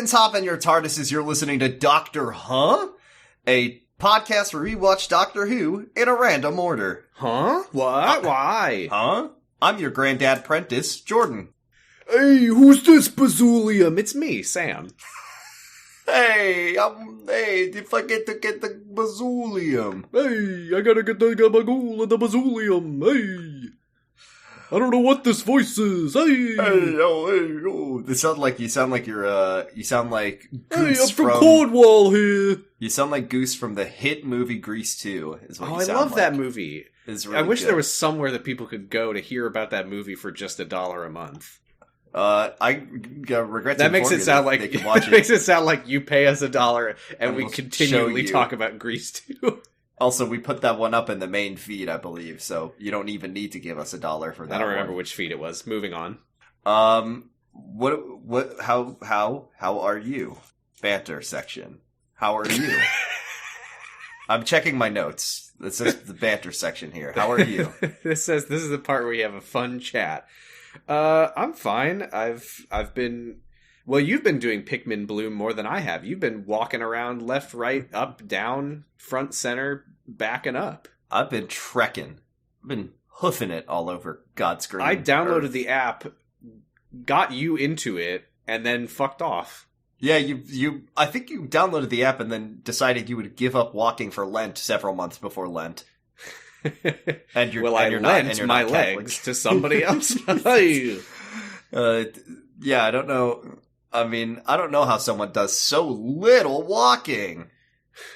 Captains, hop in your TARDISes. You're listening to Doctor Huh? A podcast where we watch Doctor Who in a random order. Huh? What? Why? Huh? I'm your granddad prentice, Jordan. Hey, who's this bazoolium? It's me, Sam. Hey, if I get to get the bazoolium. Hey, I gotta get the gabagool and the bazoolium. Hey. I don't know what this voice is. Hey. Hey, oh. You sound like Goose Hey, I'm from Cornwall here. You sound like Goose from the hit movie Grease 2, is what you sound like. I love that movie. It's really I wish good. there was somewhere that people could go to hear about that movie for just $1 a month. I regret to that makes inform it sound like they can watch it. makes it sound like you pay us $1 and we we'll continually talk about Grease 2. Also, we put that one up in the main feed, I believe, so you don't even need to give us $1 for that. I don't remember which feed it was. Moving on. How are you? Banter section. How are you? I'm checking my notes. This is the banter section here. How are you? This is the part where you have a fun chat. I'm fine. I've been... Well, you've been doing Pikmin Bloom more than I have. You've been walking around left, right, up, down, front, center, back and up. I've been trekking. I've been hoofing it all over God's green I downloaded earth. the app, got you into it, and then fucked off. Yeah, I think you downloaded the app and then decided you would give up walking for Lent several months before Lent. And you're, well, and I you're lent not, and my you're not Catholic. legs to somebody else. Hey. Yeah, I don't know. I mean, I don't know how someone does so little walking.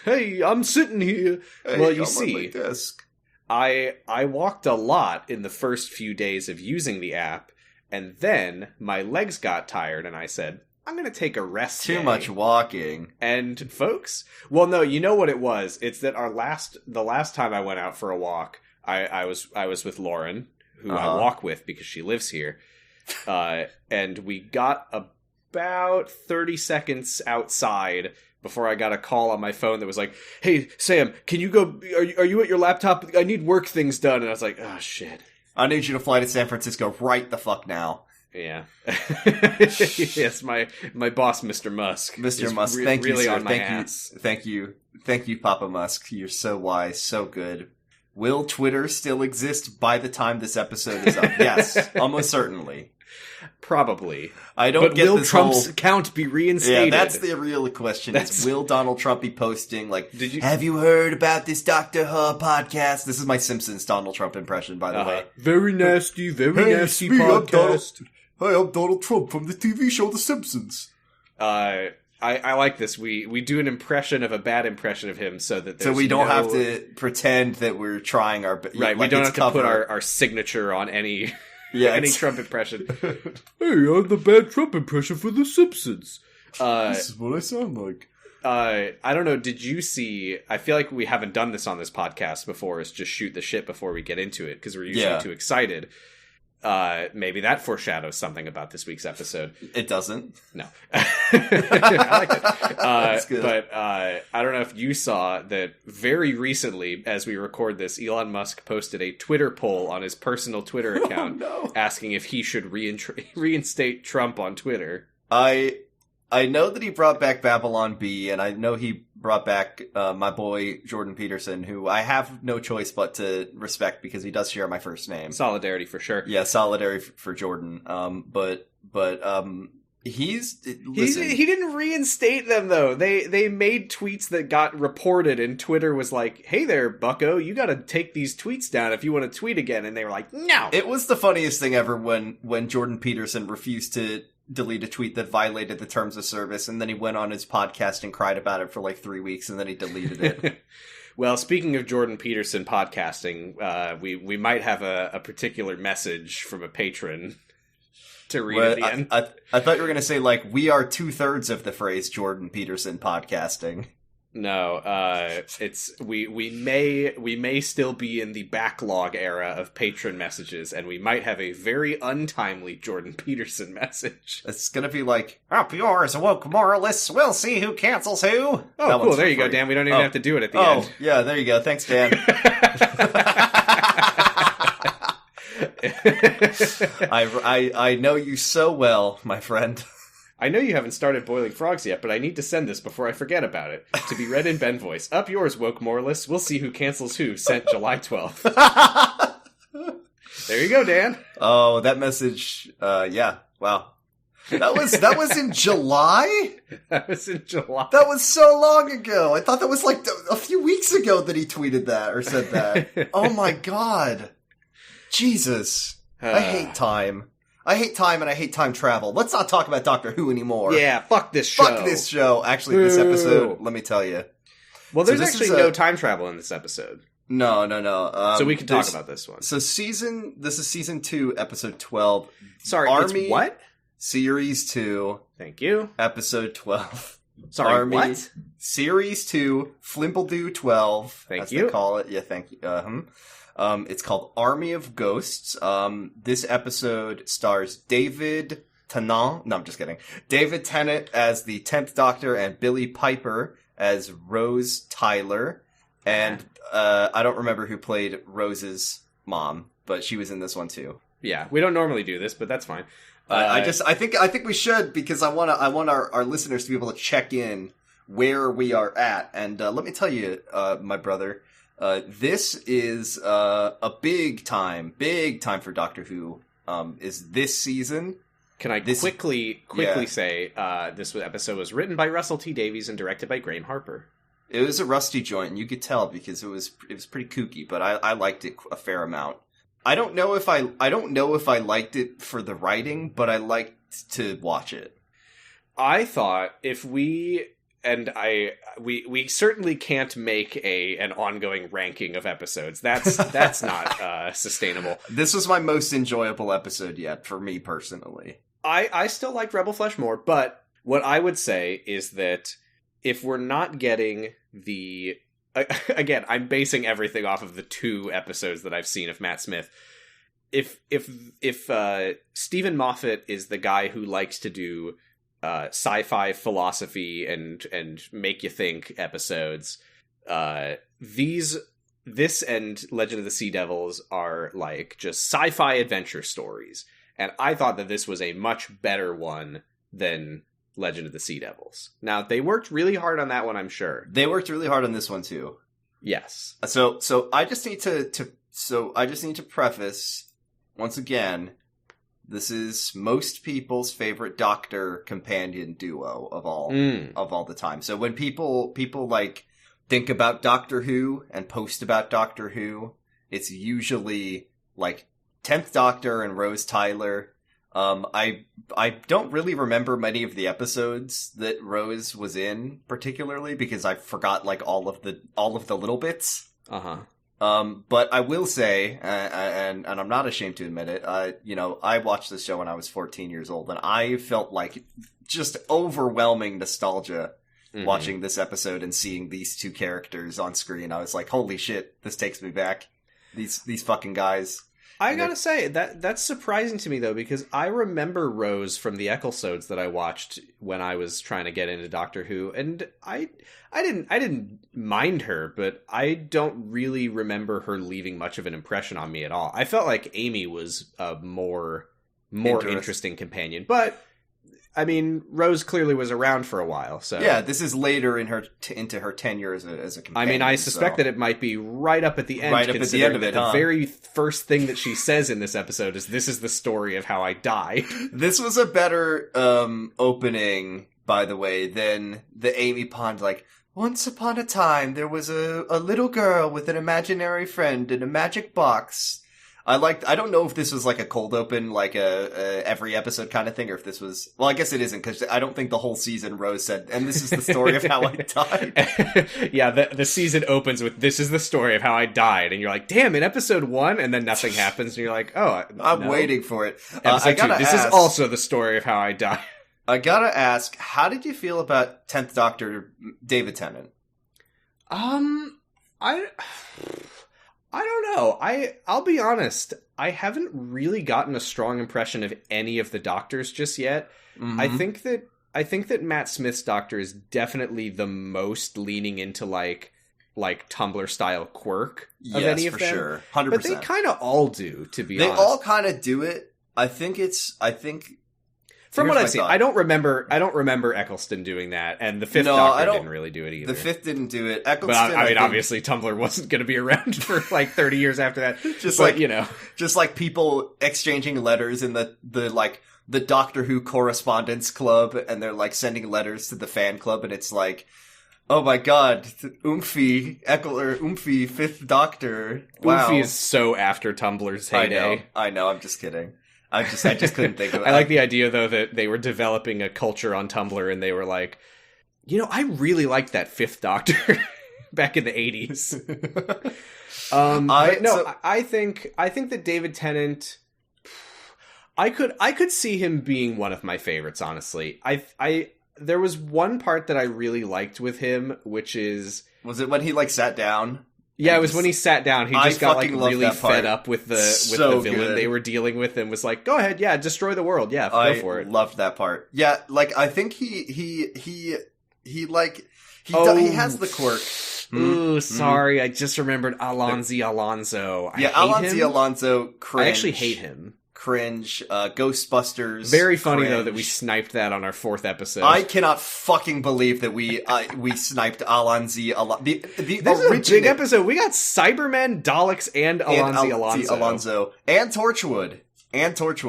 Hey, I'm sitting here. Hey, well, you I'm see, on my desk. I walked a lot in the first few days of using the app, and then my legs got tired, and I said, I'm going to take a rest Too day. much walking. And folks, well, no, you know what it was? It's that the last time I went out for a walk, I was with Lauren, who I walk with because she lives here, and we got about 30 seconds outside before I got a call on my phone that was like, "Hey, Sam, can you go? Are you at your laptop? I need work things done." And I was like, "Oh shit! I need you to fly to San Francisco right the fuck now." Yeah. Yes, my boss, Mr. Musk. Mr. Musk, thank you, really sir. on my ass. Thank you, Papa Musk. You're so wise, so good. Will Twitter still exist by the time this episode is up? Yes, almost certainly. Probably. I don't but get will this Trump's whole... account be reinstated? Yeah, that's the real question. Is will Donald Trump be posting, like, Did you... have you heard about this Doctor Who podcast? This is my Simpsons Donald Trump impression, by the way. Very nasty podcast. I'm Donald Trump from the TV show The Simpsons. I like this. We do an impression of a bad impression of him so that we don't have to pretend that we're trying our best. Right, we don't have to put our signature on any... Yeah, any Trump impression. Hey, I'm the bad Trump impression for The Simpsons. This is what I sound like. I don't know, did you see... I feel like we haven't done this on this podcast before, is just shoot the shit before we get into it, because we're usually too excited. Maybe that foreshadows something about this week's episode. It doesn't. No. I like it. That's good. But I don't know if you saw that very recently, as we record this, Elon Musk posted a Twitter poll on his personal Twitter account asking if he should reinstate Trump on Twitter. I know that he brought back Babylon B, and I know he brought back my boy Jordan Peterson, who I have no choice but to respect because he does share my first name. Solidarity for sure. Yeah, solidarity for Jordan. But he didn't reinstate them though. They made tweets that got reported, and Twitter was like, "Hey there, Bucko, you got to take these tweets down if you want to tweet again." And they were like, "No." It was the funniest thing ever when Jordan Peterson refused to delete a tweet that violated the terms of service, and then he went on his podcast and cried about it for like 3 weeks, and then he deleted it. Well, speaking of Jordan Peterson podcasting, we might have a particular message from a patron to read at the end. I thought you were going to say, like, we are 2/3 of the phrase Jordan Peterson podcasting. No, it's we may still be in the backlog era of patron messages, and we might have a very untimely Jordan Peterson message. It's gonna be like, up yours, woke moralists, we'll see who cancels who. Oh, cool, there you go, Dan. We don't even have to do it at the end. Oh, yeah, there you go. Thanks, Dan. I know you so well, my friend. I know you haven't started boiling frogs yet, but I need to send this before I forget about it. To be read in Ben voice. Up yours, woke moralists. We'll see who cancels who. Sent July 12th. There you go, Dan. Oh, that message. Yeah. Wow. That was in July? That was in July. That was so long ago. I thought that was like a few weeks ago that he tweeted that or said that. Oh my god. Jesus. I hate time. I hate time and I hate time travel. Let's not talk about Doctor Who anymore. Yeah, fuck this show. Fuck this show. Actually, this episode, let me tell you. Well, there's actually no time travel in this episode. No. So we can talk about this one. So this is season 2, episode 12. Sorry, Army, it's what? Series 2. Thank you. Episode 12. Sorry, Army, what? Series 2, Flimpledoo 12. Thank you. They call it. Yeah, thank you. It's called Army of Ghosts. This episode stars David Tennant. No, I'm just kidding. David Tennant as the 10th Doctor and Billie Piper as Rose Tyler. And I don't remember who played Rose's mom, but she was in this one too. Yeah, we don't normally do this, but that's fine. I think we should, because I want our listeners to be able to check in where we are at. And let me tell you, my brother, this is a big time for Doctor Who. Is this season? Can I quickly say this episode was written by Russell T Davies and directed by Graham Harper. It was a rusty joint, and you could tell because it was pretty kooky, but I liked it a fair amount. I don't know if I liked it for the writing, but I liked to watch it. I thought if we certainly can't make an ongoing ranking of episodes. That's not sustainable. This was my most enjoyable episode yet for me personally. I still like Rebel Flesh more, but what I would say is that if we're not getting the again, I'm basing everything off of the 2 episodes that I've seen of Matt Smith. If Stephen Moffat is the guy who likes to do sci-fi philosophy and make you think episodes, this and Legend of the Sea Devils are like just sci-fi adventure stories, and I thought that this was a much better one than Legend of the Sea Devils. Now, they worked really hard on that one, I'm sure. They worked really hard on this one too. Yes. So I just need to preface once again, this is most people's favorite Doctor companion duo of all the time. So when people like think about Doctor Who and post about Doctor Who, it's usually like 10th Doctor and Rose Tyler. I don't really remember many of the episodes that Rose was in particularly because I forgot like all of the little bits. But I will say, and I'm not ashamed to admit it, I watched this show when I was 14 years old, and I felt like just overwhelming nostalgia watching this episode and seeing these 2 characters on screen. I was like, holy shit, this takes me back. These fucking guys. I gotta say, that's surprising to me, though, because I remember Rose from the Ecclesodes that I watched when I was trying to get into Doctor Who, and I didn't mind her, but I don't really remember her leaving much of an impression on me at all. I felt like Amy was a more interesting companion, but I mean, Rose clearly was around for a while, so... Yeah, this is later into her tenure as a companion. I mean, I suspect that it might be right up at the end. Right up at the end of it, The very first thing that she says in this episode is, "This is the story of how I died." This was a better opening, by the way, than the Amy Pond, like, "Once upon a time, there was a little girl with an imaginary friend in a magic box." I don't know if this was like a cold open, like a every episode kind of thing, or if this was, well, I guess it isn't, because I don't think the whole season Rose said, "And this is the story of how I died." Yeah, the season opens with, "This is the story of how I died," and you're like, damn, in episode 1, and then nothing happens, and you're like, oh, I'm waiting for it. Episode 2, this is also the story of how I died. I gotta ask, how did you feel about 10th Doctor David Tennant? I don't know. I'll be honest. I haven't really gotten a strong impression of any of the Doctors just yet. Mm-hmm. I think that Matt Smith's Doctor is definitely the most leaning into like Tumblr style quirk of any of them. Yes, for sure. 100%. But they kind of all do, to be honest. They all kind of do it. I think From Here's what my I've seen, thought. I don't remember Eccleston doing that, and the Fifth No, Doctor didn't really do it either. The Fifth didn't do it. but Eccleston, I mean, think, obviously, Tumblr wasn't going to be around for like 30 years after that. just but, like you know, just like people exchanging letters in the Doctor Who correspondence club, and they're like sending letters to the fan club, and it's like, oh my god, Oomphy Fifth Doctor. Wow. Goofy is so after Tumblr's heyday. I know. I'm just kidding. I just couldn't think of it. I like the idea, though, that they were developing a culture on Tumblr, and they were like, you know, I really liked that Fifth Doctor back in the 80s. I think that David Tennant, I could see him being one of my favorites, honestly. There was one part that I really liked with him, which is... Was it when he, like, sat down? Yeah, it was when he sat down. He just got, like, really fed up with the villain they were dealing with and was like, go ahead, yeah, destroy the world. Yeah, go for it. I loved that part. Yeah, like, I think he has the quirk. Ooh, sorry, I just remembered allons-y Alonso. Allons-y Alonso, cringe. I actually hate him. Cringe. Ghostbusters. Very funny, cringe. though, that we sniped that on our 4th episode. I cannot fucking believe that we sniped allons-y Alonso. This is a big episode. We got Cybermen, Daleks, and allons-y Alonso. And Torchwood.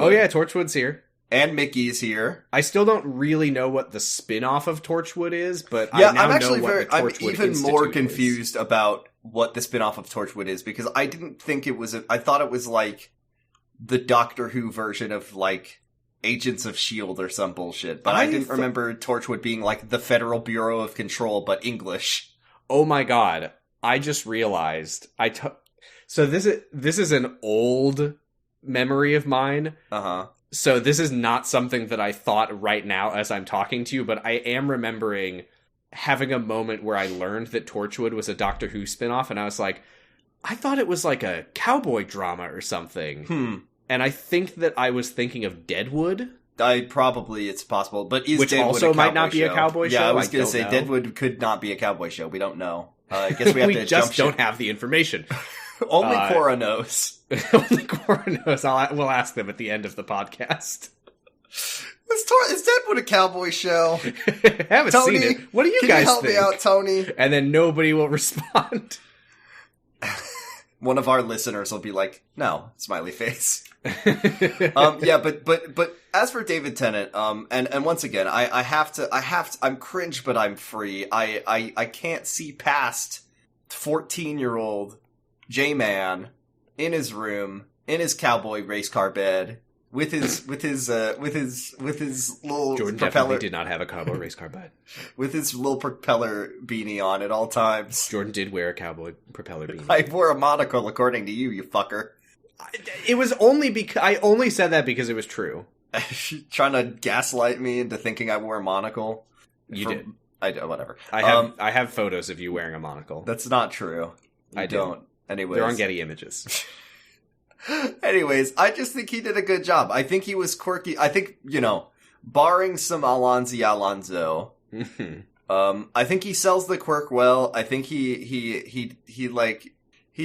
Oh yeah, Torchwood's here. And Mickey's here. I still don't really know what the spin-off of Torchwood is, but yeah, I now I'm actually know what the Torchwood I'm even Institute more is. confused about what the spin-off of Torchwood is, because I didn't think it was I thought it was like the Doctor Who version of like Agents of S.H.I.E.L.D. or some bullshit, but I didn't remember Torchwood being like the Federal Bureau of Control, but English. Oh my god, I just realized so this is an old memory of mine. Uh-huh. So this is not something that I thought right now as I'm talking to you, but I am remembering having a moment where I learned that Torchwood was a Doctor Who spinoff, and I was like, I thought it was like a cowboy drama or something. And I think that I was thinking of Deadwood. It's possible, but is which Deadwood also a might not cowboy be show? a cowboy show. Yeah, I was going to say know. Deadwood could not be a cowboy show. We don't know. I guess we have we to just jump don't ship. have the information. Only Cora knows. Only Cora knows. We'll ask them at the end of the podcast. Is Deadwood a cowboy show? Haven't Tony, seen it. What do you can guys you help think? me out, Tony? And then nobody will respond. One of our listeners will be like, "No, smiley face." Yeah, but as for David Tennant, and once again, I'm cringe, but I'm free. I can't see past 14-year-old J-Man in his room, in his cowboy race car bed, with his little Jordan propeller. definitely did not have a cowboy race car bed. With his little propeller beanie on at all times. Jordan did wear a cowboy propeller beanie. I wore a monocle, according to you, you fucker. It was only because I only said that because it was true. Trying to gaslight me into thinking I wore a monocle. You did. Whatever. I have photos of you wearing a monocle. That's not true. I don't. Anyways, they're on Getty Images. Anyways, I just think he did a good job. I think he was quirky. I think, barring some allons-y Alonso, I think he sells the quirk well. I think he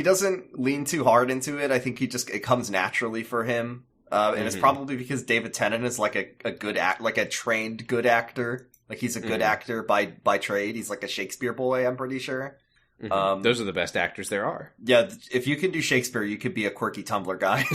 doesn't lean too hard into it. I think it comes naturally for him. And it's probably because David Tennant is like a good like a trained good actor. Like he's a good actor by trade. He's like a Shakespeare boy, I'm pretty sure. Those are the best actors there are. Yeah, if you can do Shakespeare, you could be a quirky Tumblr guy.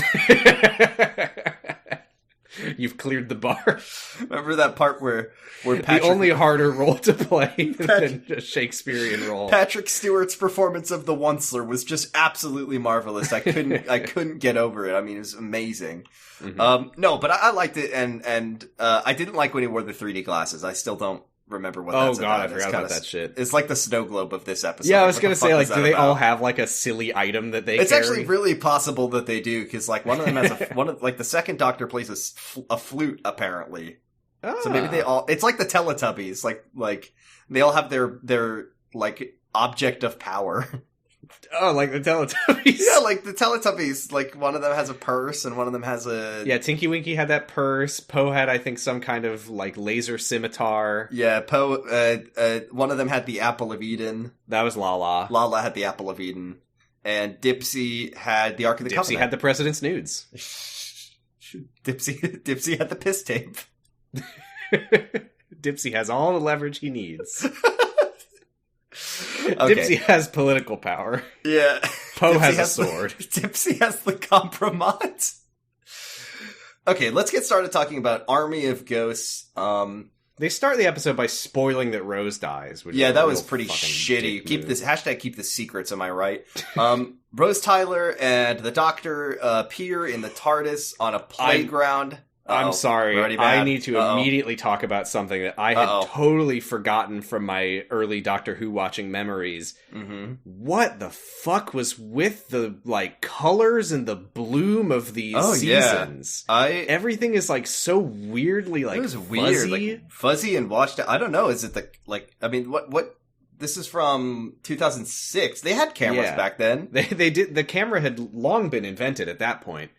You've cleared the bar. Remember that part where Patrick... The only harder role to play than a Shakespearean role. Patrick Stewart's performance of the Onceler was just absolutely marvelous. I couldn't get over it. I mean, it was amazing. No, but I liked it, and I didn't like when he wore the 3D glasses. I still don't remember what that's about. I forgot about that shit. It's like the snow globe of this episode. Yeah, I was going to say, like, do they all have, like, a silly item that they carry? It's actually really possible that they do, because, like, one of them has the second Doctor plays a flute, apparently. So maybe they all... It's like the Teletubbies. Like they all have their like, object of power. Oh, like the Teletubbies. Yeah, like the Teletubbies. Like, one of them has a purse, and one of them has a... Yeah, Tinky Winky had that purse. Poe had, I think, some kind of, like, laser scimitar. Yeah, Poe... one of them had the Apple of Eden. That was Lala. Lala had the Apple of Eden. And Dipsy had the Ark of the Covenant. Dipsy had the President's nudes. Dipsy had the piss tape. Dipsy has all the leverage he needs. Okay. Dipsy has political power. Yeah. Poe Dipsy has a sword. Dipsy has the Kompromat. Okay, let's get started talking about Army of Ghosts. They start the episode by spoiling that Rose dies. Which Yeah, is that a was real pretty fucking shitty. dick Keep move. this keep the secrets, am I right? Rose Tyler and the Doctor appear in the TARDIS on a playground. I'm sorry. We're already bad. I need to immediately talk about something that I had totally forgotten from my early Doctor Who watching memories. Mm-hmm. What the fuck was with the colors and the bloom of these seasons? Yeah. Everything is so weirdly it was fuzzy. weird, fuzzy and washed out. I don't know. Is it what? This is from 2006. They had cameras back then. They did. The camera had long been invented at that point.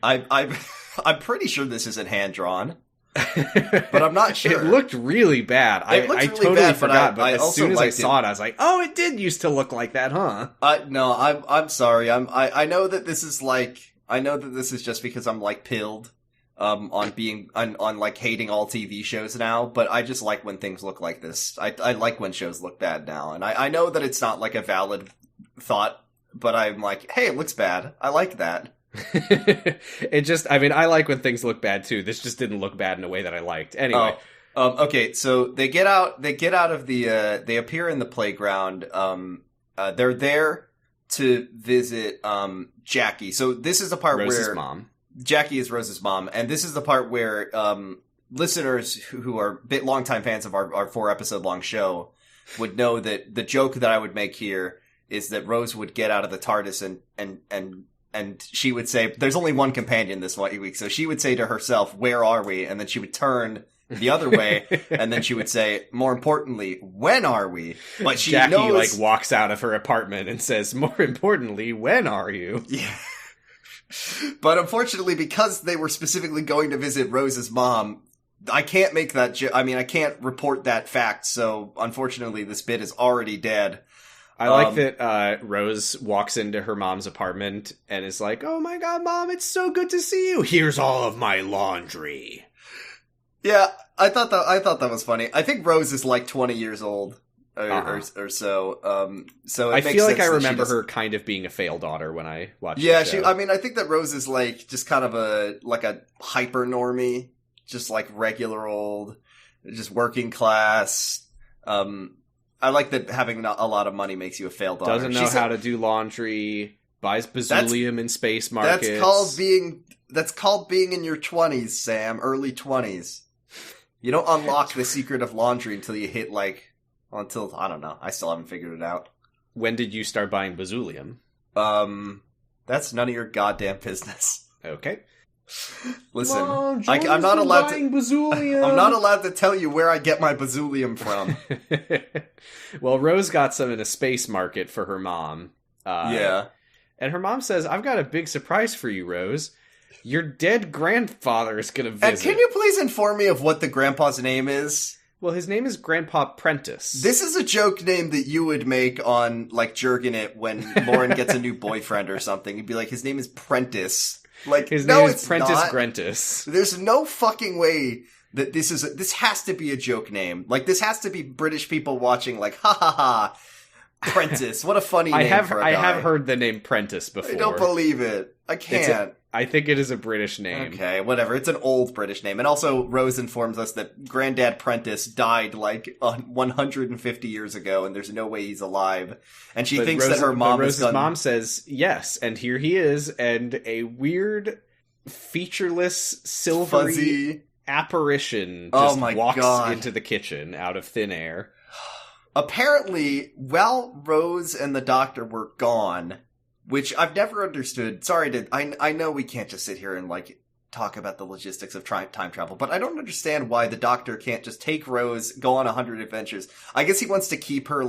I'm pretty sure this isn't hand drawn, but I'm not sure. It looked really bad. I really totally bad, forgot. But I as also soon as I liked saw it, I was like, "Oh, it did used to look like that, huh?" No, I'm sorry. I know that this is I know that this is just because I'm pilled on being on hating all TV shows now, but I just like when things look like this. I like when shows look bad now, and I know that it's not a valid thought, but I'm hey, it looks bad. I like that. I like when things look bad too. This just didn't look bad in a way that I liked. Anyway. Okay, so they get out of the they appear in the playground. They're there to visit Jackie. So this is the part Rose's where mom. Jackie is Rose's mom, and this is the part where listeners who are longtime fans of our 4-episode long show would know that the joke that I would make here is that Rose would get out of the TARDIS and she would say, there's only one companion this week, so she would say to herself, "Where are we?" And then she would turn the other way, and then she would say, "More importantly, when are we?" But she Jackie knows... walks out of her apartment and says, "More importantly, when are you?" Yeah. But unfortunately, because they were specifically going to visit Rose's mom, I can't make that I can't report that fact, so unfortunately this bit is already dead. I like that Rose walks into her mom's apartment and is like, "Oh my god, Mom, it's so good to see you. Here's all of my laundry." Yeah, I thought that was funny. I think Rose is 20 years old or so. So it I makes feel like sense I that remember her kind of being a fail daughter when I watched Yeah, the show. I think that Rose is just kind of a hyper normie, just regular old, just working class. I like that having a lot of money makes you a failed daughter. Doesn't know how to do laundry, buys bazoolium in space markets. That's called being in your 20s, Sam. Early 20s. You don't unlock the secret of laundry until you hit until, I don't know. I still haven't figured it out. When did you start buying bazoolium? That's none of your goddamn business. Okay. Listen, Mom, I'm not allowed to. Bazoolium. I'm not allowed to tell you where I get my bazoolium from. Well, Rose got some in a space market for her mom. Yeah. And her mom says, "I've got a big surprise for you, Rose. Your dead grandfather is going to visit." And can you please inform me of what the grandpa's name is? Well, his name is Grandpa Prentice. This is a joke name that you would make on, Jergin' It when Lauren gets a new boyfriend or something. You'd be like, his name is Prentice. His name is Prentice Grentis. There's no fucking way that this has to be a joke name. This has to be British people watching, ha ha ha, Prentice. What a funny name for a guy. I have heard the name Prentice before. I don't believe it. I can't. I think it is a British name. Okay, whatever. It's an old British name. And also, Rose informs us that Granddad Prentice died 150 years ago, and there's no way he's alive. And she thinks that her mom Rose's mom says yes, and here he is, and a weird, featureless, silvery fuzzy apparition just walks into the kitchen out of thin air. Apparently, while Rose and the Doctor were gone, which I've never understood. Sorry I know we can't just sit here and talk about the logistics of time travel, but I don't understand why the Doctor can't just take Rose, go on 100 adventures. I guess he wants to keep her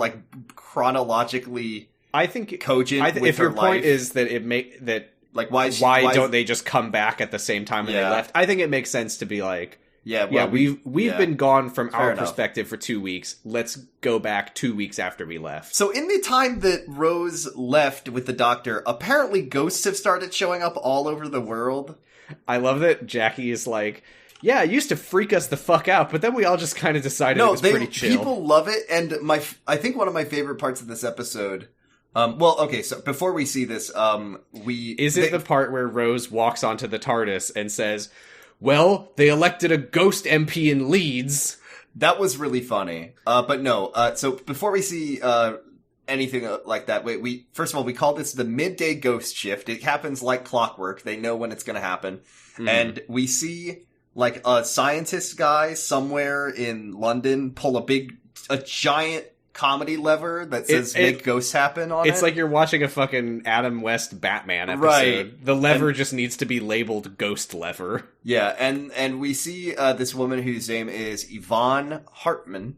chronologically cogent with if her your point life. is that why don't they just come back at the same time when they left? I think it makes sense to be we've been gone from our perspective for 2 weeks. Let's go back 2 weeks after we left. So in the time that Rose left with the Doctor, apparently ghosts have started showing up all over the world. I love that Jackie is like, Yeah, it used to freak us the fuck out, but then we all just kind of decided it was pretty chill. People love it, and I think one of my favorite parts of this episode... so before we see this, Is it the part where Rose walks onto the TARDIS and says, well, they elected a ghost MP in Leeds? That was really funny. But no, so before we see, anything like that, first of all, we call this the midday ghost shift. It happens like clockwork. They know when it's gonna happen. Mm. And we see... like a scientist guy somewhere in London pull a giant comedy lever that says make ghosts happen on it. It's like you're watching a fucking Adam West Batman episode. Right. The lever just needs to be labeled ghost lever. Yeah, and we see this woman whose name is Yvonne Hartman,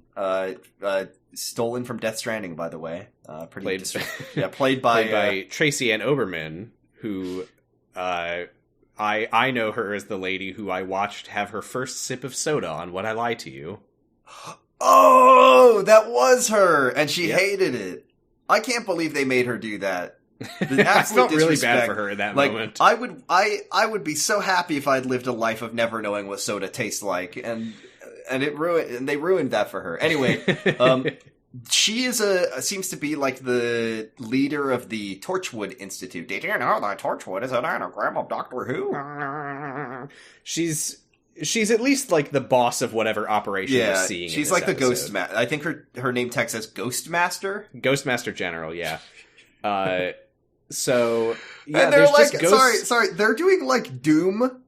stolen from Death Stranding, by the way. Played by Tracy Ann Oberman, who... I know her as the lady who I watched have her first sip of soda on When I Lie to You. Oh, that was her, and she hated it. I can't believe they made her do that. I felt really bad for her in that moment. I would be so happy if I'd lived a life of never knowing what soda tastes like, and they ruined that for her. Anyway, she seems to be like the leader of the Torchwood Institute. Did you know that Torchwood is an anagram of Doctor Who? She's at least like the boss of whatever operation we're seeing. She's in like this the Ghost Master. I think her name tag says Ghost Master. Ghost Master General, yeah. So yeah, and they're like, sorry, they're doing like Doom,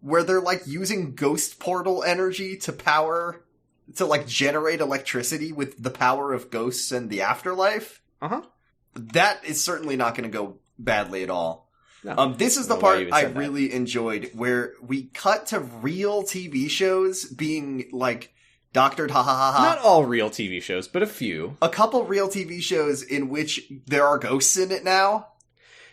where they're like using ghost portal energy to like generate electricity with the power of ghosts and the afterlife. That is certainly not going to go badly at all. No. This is the part I really enjoyed, where we cut to real TV shows being like doctored, ha ha ha ha. Not all real TV shows, but a few. A couple real TV shows in which there are ghosts in it now.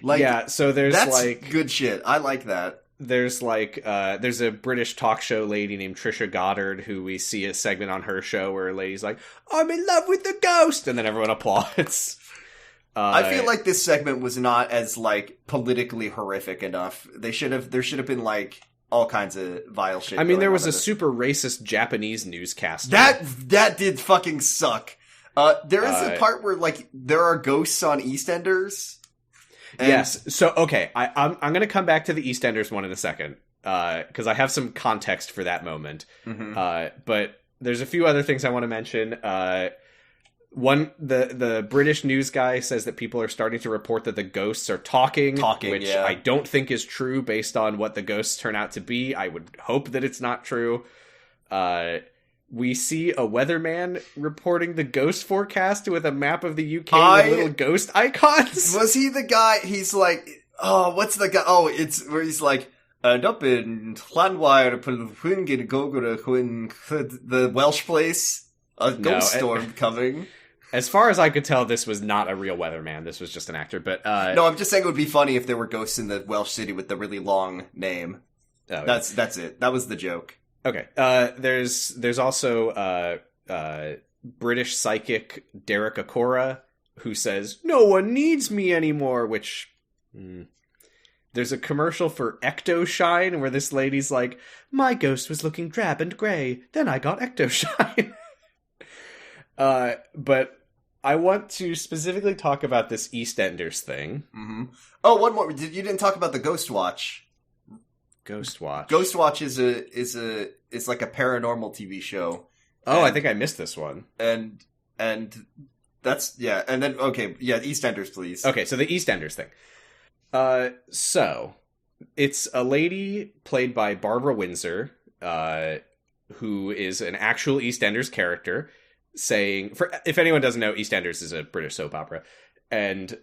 Like, yeah, so that's like good shit. I like that. There's like, there's a British talk show lady named Trisha Goddard who we see a segment on her show where a lady's like, I'm in love with the ghost! And then everyone applauds. I feel like this segment was not as, like, politically horrific enough. There should have been, like, all kinds of vile shit. I mean, there was a super racist Japanese newscaster. That did fucking suck. There is a part where, like, there are ghosts on EastEnders. Yes. So, okay. I'm going to come back to the EastEnders one in a second. Because I have some context for that moment. Mm-hmm. But there's a few other things I want to mention. One, the British news guy says that people are starting to report that the ghosts are talking, which I don't think is true based on what the ghosts turn out to be. I would hope that it's not true. We see a weatherman reporting the ghost forecast with a map of the UK with little ghost icons. Was he the guy? He's like, oh, what's the guy? Oh, it's where he's like, and up in Llanwire, the Welsh place, a ghost storm coming. As far as I could tell, this was not a real weatherman. This was just an actor. But no, I'm just saying it would be funny if there were ghosts in the Welsh city with the really long name. Oh, that's it. That was the joke. Okay. There's also British psychic Derek Acora who says, "No one needs me anymore," which there's a commercial for Ecto Shine where this lady's like, "My ghost was looking drab and grey, then I got Ecto Shine." But I want to specifically talk about this EastEnders thing. Mm-hmm. Oh, one more. You didn't talk about the Ghost Watch. Ghost Watch. Ghost Watch is like a paranormal TV show. Oh, I think I missed this one. And that's and then EastEnders, please. Okay, so the EastEnders thing. So it's a lady played by Barbara Windsor, who is an actual EastEnders character, saying, if anyone doesn't know, EastEnders is a British soap opera, and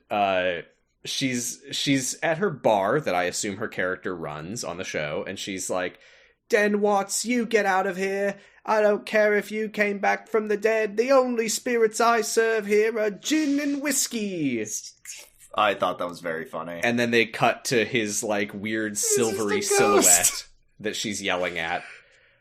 she's at her bar that I assume her character runs on the show, and she's like, "Den Watts, you get out of here. I don't care if you came back from the dead. The only spirits I serve here are gin and whiskey." I thought that was very funny. And then they cut to his like weird silvery silhouette that she's yelling at.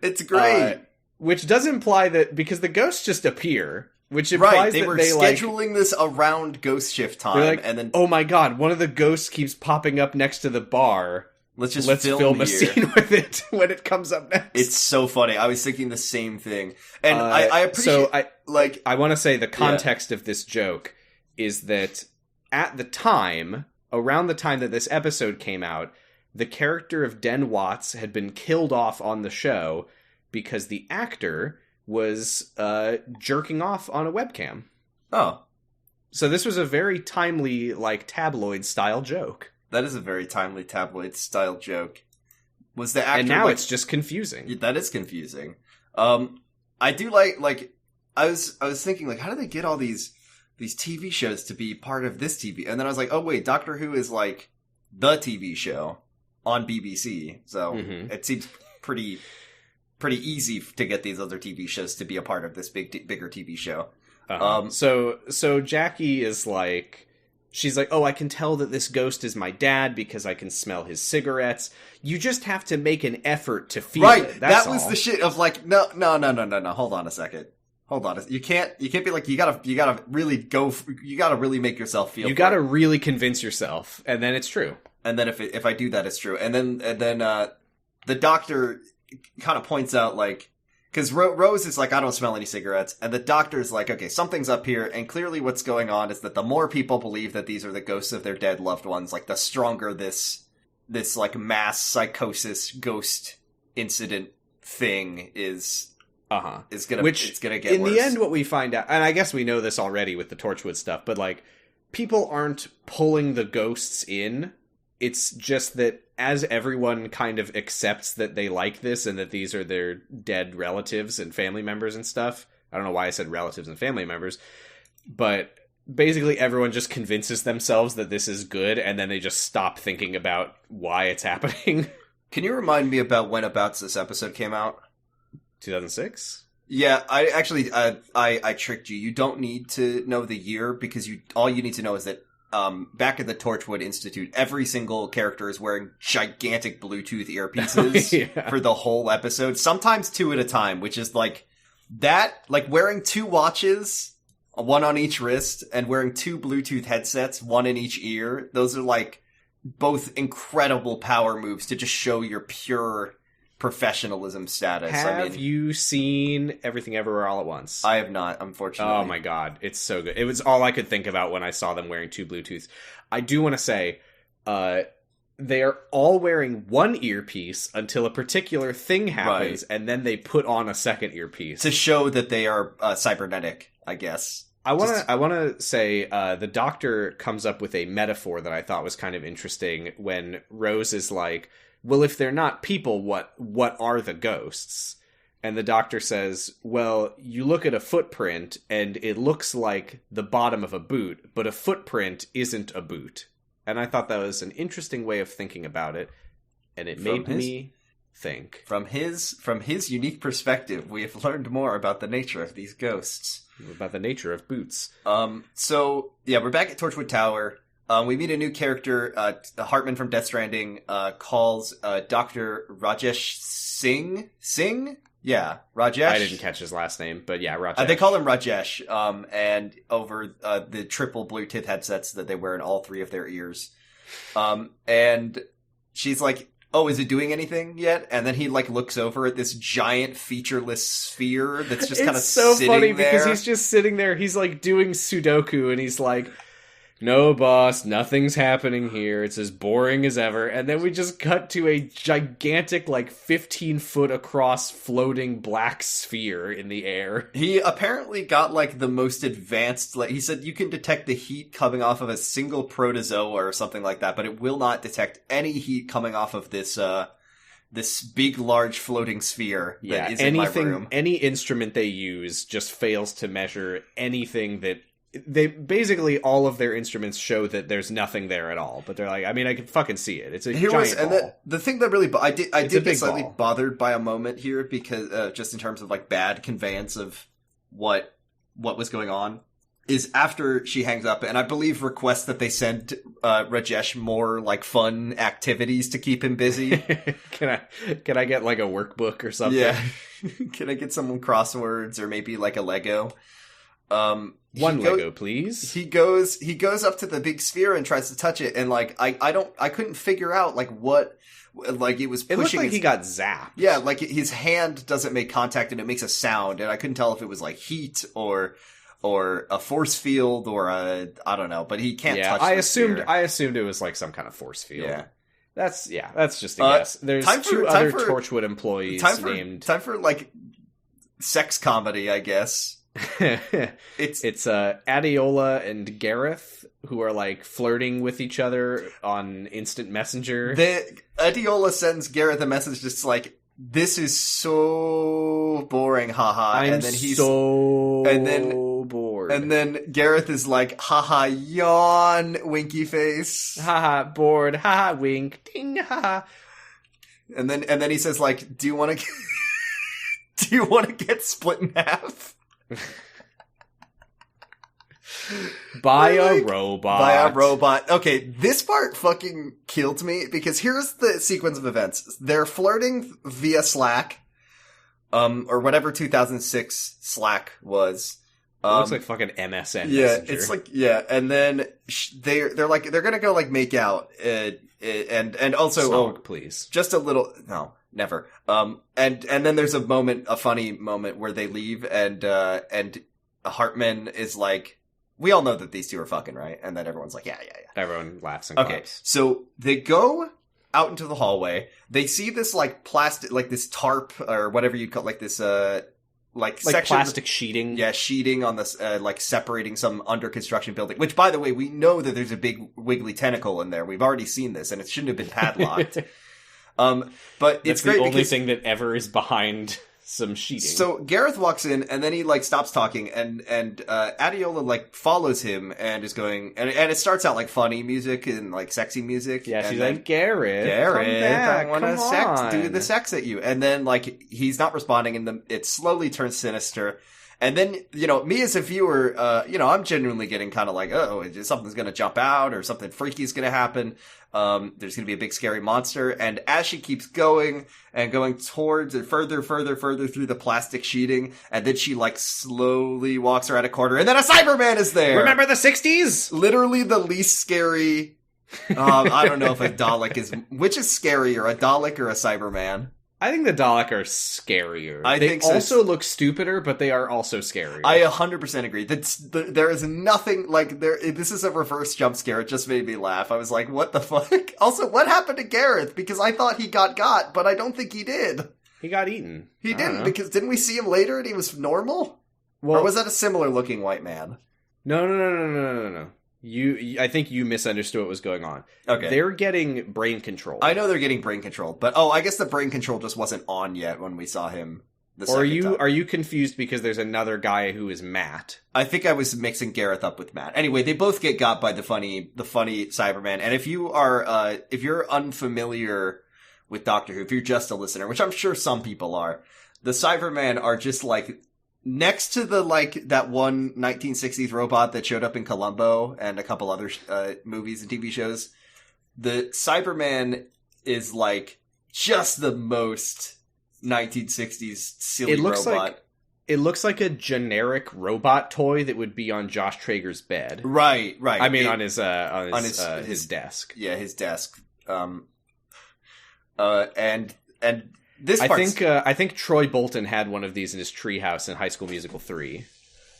It's great. Which does imply that, because the ghosts just appear, which implies they that were they scheduling this around ghost shift time, like, and then oh my god, one of the ghosts keeps popping up next to the bar. let's film a scene with it when it comes up next. It's so funny. I was thinking the same thing. And I appreciate... So I want to say the context of this joke is that at the time, around the time that this episode came out, the character of Den Watts had been killed off on the show because the actor was jerking off on a webcam. Oh. So this was a very timely, like, tabloid-style joke. That is a very timely tabloid-style joke. Was the actor... And now it's just confusing. That is confusing. I do like... I was thinking, like, how do they get all these TV shows to be part of this TV? And then I was like, oh, wait, Doctor Who is, like, the TV show on BBC. So it seems pretty easy to get these other TV shows to be a part of this bigger TV show. So Jackie is like, she's like, oh, I can tell that this ghost is my dad because I can smell his cigarettes. You just have to make an effort to feel it. That's that was the shit of like, no. Hold on a second. You can't be like, you gotta really you gotta really make yourself feel. You gotta really convince yourself, and then it's true. And then if I do that, it's true. And then the doctor kind of points out, like, because Rose is like, I don't smell any cigarettes, and the doctor's like, okay, something's up here, and clearly what's going on is that the more people believe that these are the ghosts of their dead loved ones, like, the stronger this like mass psychosis ghost incident thing is gonna it's gonna get in worse. The end, what we find out, and I guess we know this already with the Torchwood stuff, but like, people aren't pulling the ghosts in. It's just that as everyone kind of accepts that they like this and that these are their dead relatives and family members and stuff. I don't know why I said relatives and family members, but basically everyone just convinces themselves that this is good, and then they just stop thinking about why it's happening. Can you remind me about whenabouts this episode came out? 2006? Yeah, I actually, I tricked you. You don't need to know the year, because all you need to know is that back at the Torchwood Institute, every single character is wearing gigantic Bluetooth earpieces for the whole episode, sometimes 2 at a time, which is like wearing 2 watches, one on each wrist, and wearing 2 Bluetooth headsets, one in each ear. Those are like both incredible power moves to just show your pure professionalism status. Have you seen Everything Everywhere All at Once? I have not, unfortunately. Oh my god, it's so good. It was all I could think about when I saw them wearing 2 Bluetooth. I do want to say, they are all wearing one earpiece until a particular thing happens, and then they put on a second earpiece. To show that they are cybernetic, I guess. I want to say the doctor comes up with a metaphor that I thought was kind of interesting when Rose is like, well, if they're not people, what are the ghosts? And the doctor says, well, you look at a footprint and it looks like the bottom of a boot, but a footprint isn't a boot. And I thought that was an interesting way of thinking about it, and it made me think. From his unique perspective, we have learned more about the nature of these ghosts. About the nature of boots. So, yeah, we're back at Torchwood Tower. We meet a new character. Hartman from Death Stranding calls Dr. Rajesh Singh? Yeah, Rajesh. I didn't catch his last name, but yeah, Rajesh. They call him Rajesh, and over the triple Bluetooth headsets that they wear in all 3 of their ears. And she's like, oh, is it doing anything yet? And then he like looks over at this giant featureless sphere that's just kind of so sitting funny there. Because he's just sitting there. He's like doing Sudoku, and he's like, no, boss, nothing's happening here. It's as boring as ever. And then we just cut to a gigantic, like, 15-foot across floating black sphere in the air. He apparently got, like, the most advanced... Like, he said you can detect the heat coming off of a single protozoa or something like that, but it will not detect any heat coming off of this big, large floating sphere that is in my room. Any instrument they use just fails to measure anything that... They basically, all of their instruments show that there's nothing there at all, but they're like, I mean, I can fucking see it. It's a giant ball. The thing that really, I did get slightly bothered by a moment here, because just in terms of like bad conveyance of what was going on, is after she hangs up, and I believe requests that they send Rajesh more like fun activities to keep him busy. Can I get like a workbook or something? Yeah. Can I get some crosswords or maybe like a Lego? Lego, please. He goes up to the big sphere and tries to touch it, and like I couldn't figure out like what like it was It pushing. looked like he got zapped. Yeah, like his hand doesn't make contact and it makes a sound, and I couldn't tell if it was like heat or a force field or I don't know, but he can't touch. I assumed it was like some kind of force field. Yeah. That's just a guess. There's two other Torchwood employees named. Time for like sex comedy, I guess. it's Adiola and Gareth who are like flirting with each other on instant messenger. Adiola sends Gareth a message just like, "This is so boring, haha." And then he's so bored. And then Gareth is like, "Haha, yawn, winky face, haha, bored, haha, wink, ding, haha." And then he says like, "Do you want to get split in half?" By a robot. Okay, this part fucking killed me because here's the sequence of events. They're flirting via Slack, or whatever 2006 Slack was. It looks like fucking MSN. Yeah, Messenger. it's like, yeah, and then they're like, they're gonna go like make out, and also, Snog, please. Just a little, no, never. And then there's a funny moment where they leave and Hartman is like, "We all know that these two are fucking, right?" And then everyone's like, yeah. Everyone laughs and claps. Okay, so they go out into the hallway. They see this like plastic, like this tarp or whatever you'd call, like this like section, plastic sheeting. Yeah, sheeting on this like separating some under construction building. Which, by the way, we know that there's a big wiggly tentacle in there. We've already seen this, and it shouldn't have been padlocked. But it's the great only because thing that ever is behind some sheeting. So Gareth walks in and then he like stops talking and Adiola like follows him and is going and it starts out like funny music and like sexy music. Yeah, she's then, like, Gareth, come back, I want to do do the sex at you. And then like he's not responding and it slowly turns sinister. And then, me as a viewer, I'm genuinely getting kind of like, oh, something's going to jump out or something freaky is going to happen. There's going to be a big scary monster. And as she keeps going and going towards and further through the plastic sheeting, and then she like slowly walks around a corner and then a Cyberman is there. Remember the 60s? Literally the least scary. I don't know if a Dalek which is scarier, a Dalek or a Cyberman? I think the Dalek are scarier. I think so. They also look stupider, but they are also scarier. I 100% agree. There is nothing like this is a reverse jump scare. It just made me laugh. I was like, what the fuck? Also, what happened to Gareth? Because I thought he got, but I don't think he did. He got eaten. He didn't, because didn't we see him later and he was normal? Or was that a similar looking white man? No. I think you misunderstood what was going on. Okay. They're getting brain control. I know they're getting brain control, but I guess the brain control just wasn't on yet when we saw him the second time. Are you confused because there's another guy who is Matt? I think I was mixing Gareth up with Matt. Anyway, they both get got by the funny Cyberman. And if you're unfamiliar with Doctor Who, if you're just a listener, which I'm sure some people are, the Cybermen are just like next to the like that one 1960s robot that showed up in Columbo and a couple other movies and TV shows. The Cyberman is like just the most 1960s silly robot. It looks like a generic robot toy that would be on Josh Traeger's bed. Right. I mean, on his desk. Yeah, his desk. And this part's... I think Troy Bolton had one of these in his treehouse in High School Musical 3.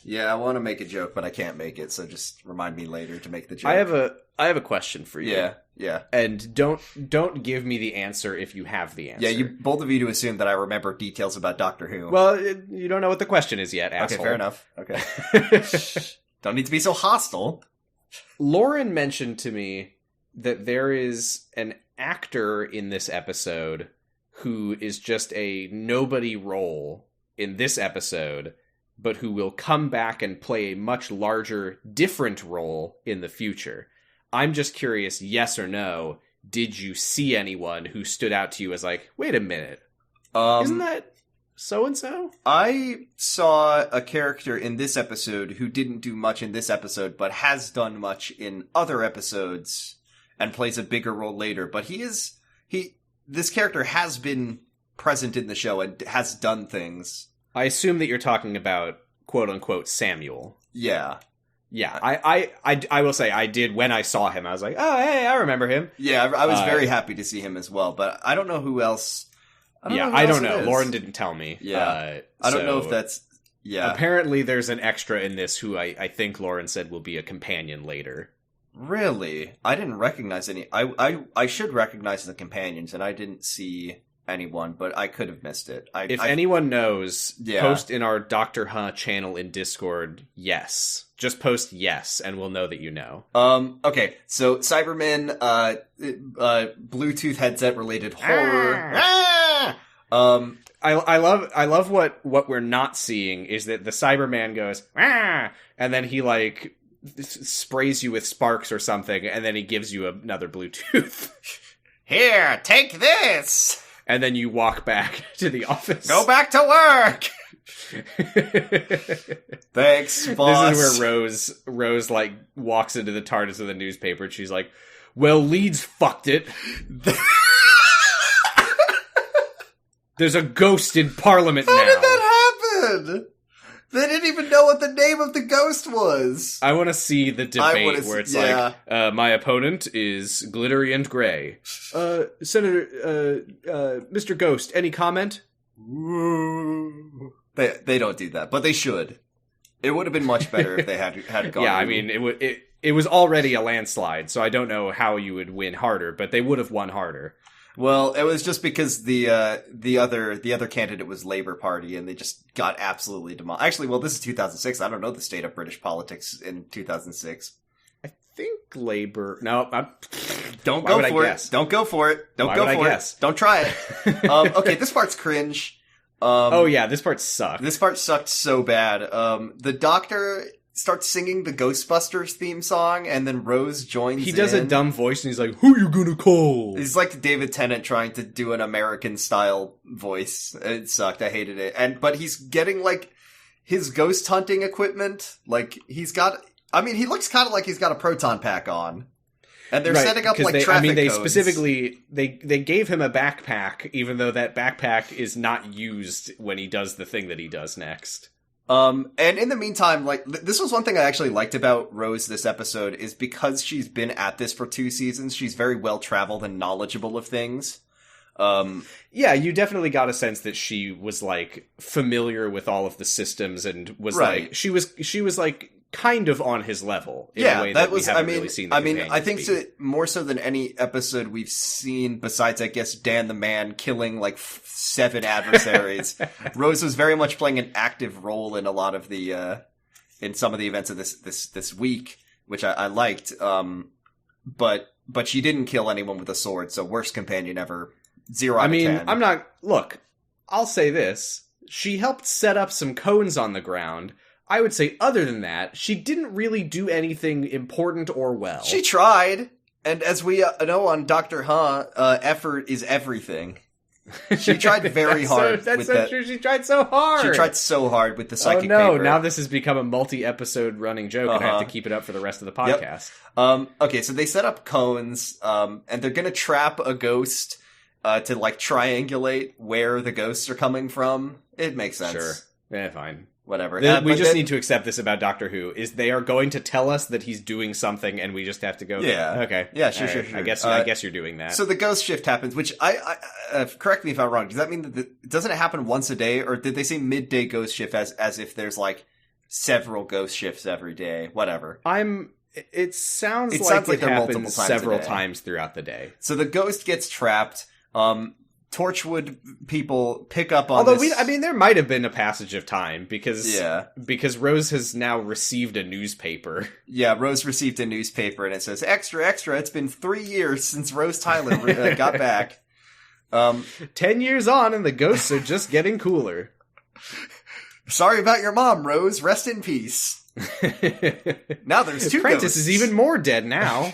Yeah, I want to make a joke, but I can't make it, so just remind me later to make the joke. I have a question for you. Yeah. And don't give me the answer if you have the answer. Yeah, both of you to assume that I remember details about Doctor Who. Well, you don't know what the question is yet, asshole. Okay, fair enough. Okay. Don't need to be so hostile. Lauren mentioned to me that there is an actor in this episode who is just a nobody role in this episode, but who will come back and play a much larger, different role in the future. I'm just curious, yes or no, did you see anyone who stood out to you as like, wait a minute, isn't that so-and-so? I saw a character in this episode who didn't do much in this episode, but has done much in other episodes and plays a bigger role later. But this character has been present in the show and has done things. I assume that you're talking about quote-unquote Samuel. Yeah. Yeah, I will say I did when I saw him. I was like, oh, hey, I remember him. Yeah, I was very happy to see him as well, but I don't know who else. I don't know. Lauren didn't tell me. Yeah, I don't know if that's. Yeah, apparently there's an extra in this who I think Lauren said will be a companion later. Really, I didn't recognize any. I should recognize the companions, and I didn't see anyone, but I could have missed it. If anyone knows, post in our Doctor Huh channel in Discord. Yes, just post yes, and we'll know that you know. Okay, so Cybermen, Bluetooth headset related horror. I love what we're not seeing is that the Cyberman goes and then he like sprays you with sparks or something, and then he gives you another Bluetooth. Here, take this. And then you walk back to the office. Go back to work! Thanks, boss. This is where Rose like walks into the TARDIS of the newspaper and she's like, well, Leeds fucked it. There's a ghost in Parliament now. How did that happen? They didn't even know what the name of the ghost was. I want to see the debate where it's like, my opponent is glittery and gray. Senator, Mr. Ghost, any comment? They don't do that, but they should. It would have been much better if they had gone. Yeah, I mean, it was already a landslide, so I don't know how you would win harder, but they would have won harder. Well, it was just because the other candidate was Labour Party, and they just got absolutely demolished. Actually, well, this is 2006. I don't know the state of British politics in 2006. I think Labour. No, don't go for it. Don't go for it. Don't go for it. Don't try it. Okay, this part's cringe. Oh yeah, this part sucked. This part sucked so bad. The Doctor starts singing the Ghostbusters theme song, and then Rose joins in. He does a dumb voice, and he's like, who you gonna call? He's like David Tennant trying to do an American-style voice. It sucked. I hated it. But he's getting, like, his ghost hunting equipment. Like, he's got... I mean, he looks kind of like he's got a proton pack on. And they're setting up, like, traffic codes. Specifically... They gave him a backpack, even though that backpack is not used when he does the thing that he does next. And in the meantime, like, this was one thing I actually liked about Rose this episode, is because she's been at this for 2 seasons, she's very well-traveled and knowledgeable of things. Yeah, you definitely got a sense that she was, like, familiar with all of the systems and was, like, she was, like, kind of on his level in a way that we haven't really seen the I think more so than any episode we've seen, besides, I guess, Dan the Man killing, like, 7 adversaries, Rose was very much playing an active role in a lot of the, in some of the events of this week, which I liked, but she didn't kill anyone with a sword, so worst companion ever, 0 out of 10. I'm not, look, I'll say this, she helped set up some cones on the ground. I would say other than that, she didn't really do anything important or well. She tried, and as we know on Doctor Huh, effort is everything. She tried very hard. That's so true. She tried so hard. She tried so hard with the psychic paper. paper. Now this has become a multi-episode running joke, and I have to keep it up for the rest of the podcast. Yep. Okay, so they set up cones, and they're gonna trap a ghost to, like, triangulate where the ghosts are coming from. It makes sense. Sure. Yeah, fine. Whatever. We just need to accept this about Doctor Who, is they are going to tell us that he's doing something, and we just have to go, okay. Yeah, sure. I guess you're doing that. So the ghost shift happens, which I correct me if I'm wrong, does that mean that doesn't it happen once a day, or did they say midday ghost shift as if there's, like, several ghost shifts every day? Whatever. It sounds like it happens several times throughout the day. So the ghost gets trapped, Torchwood people pick up on this. Although, there might have been a passage of time, because Rose has now received a newspaper. Yeah, Rose received a newspaper, and it says, extra, extra, it's been 3 years since Rose Tyler got back. 10 years on, and the ghosts are just getting cooler. Sorry about your mom, Rose. Rest in peace. Now there's 2 Prentice ghosts. is even more dead now.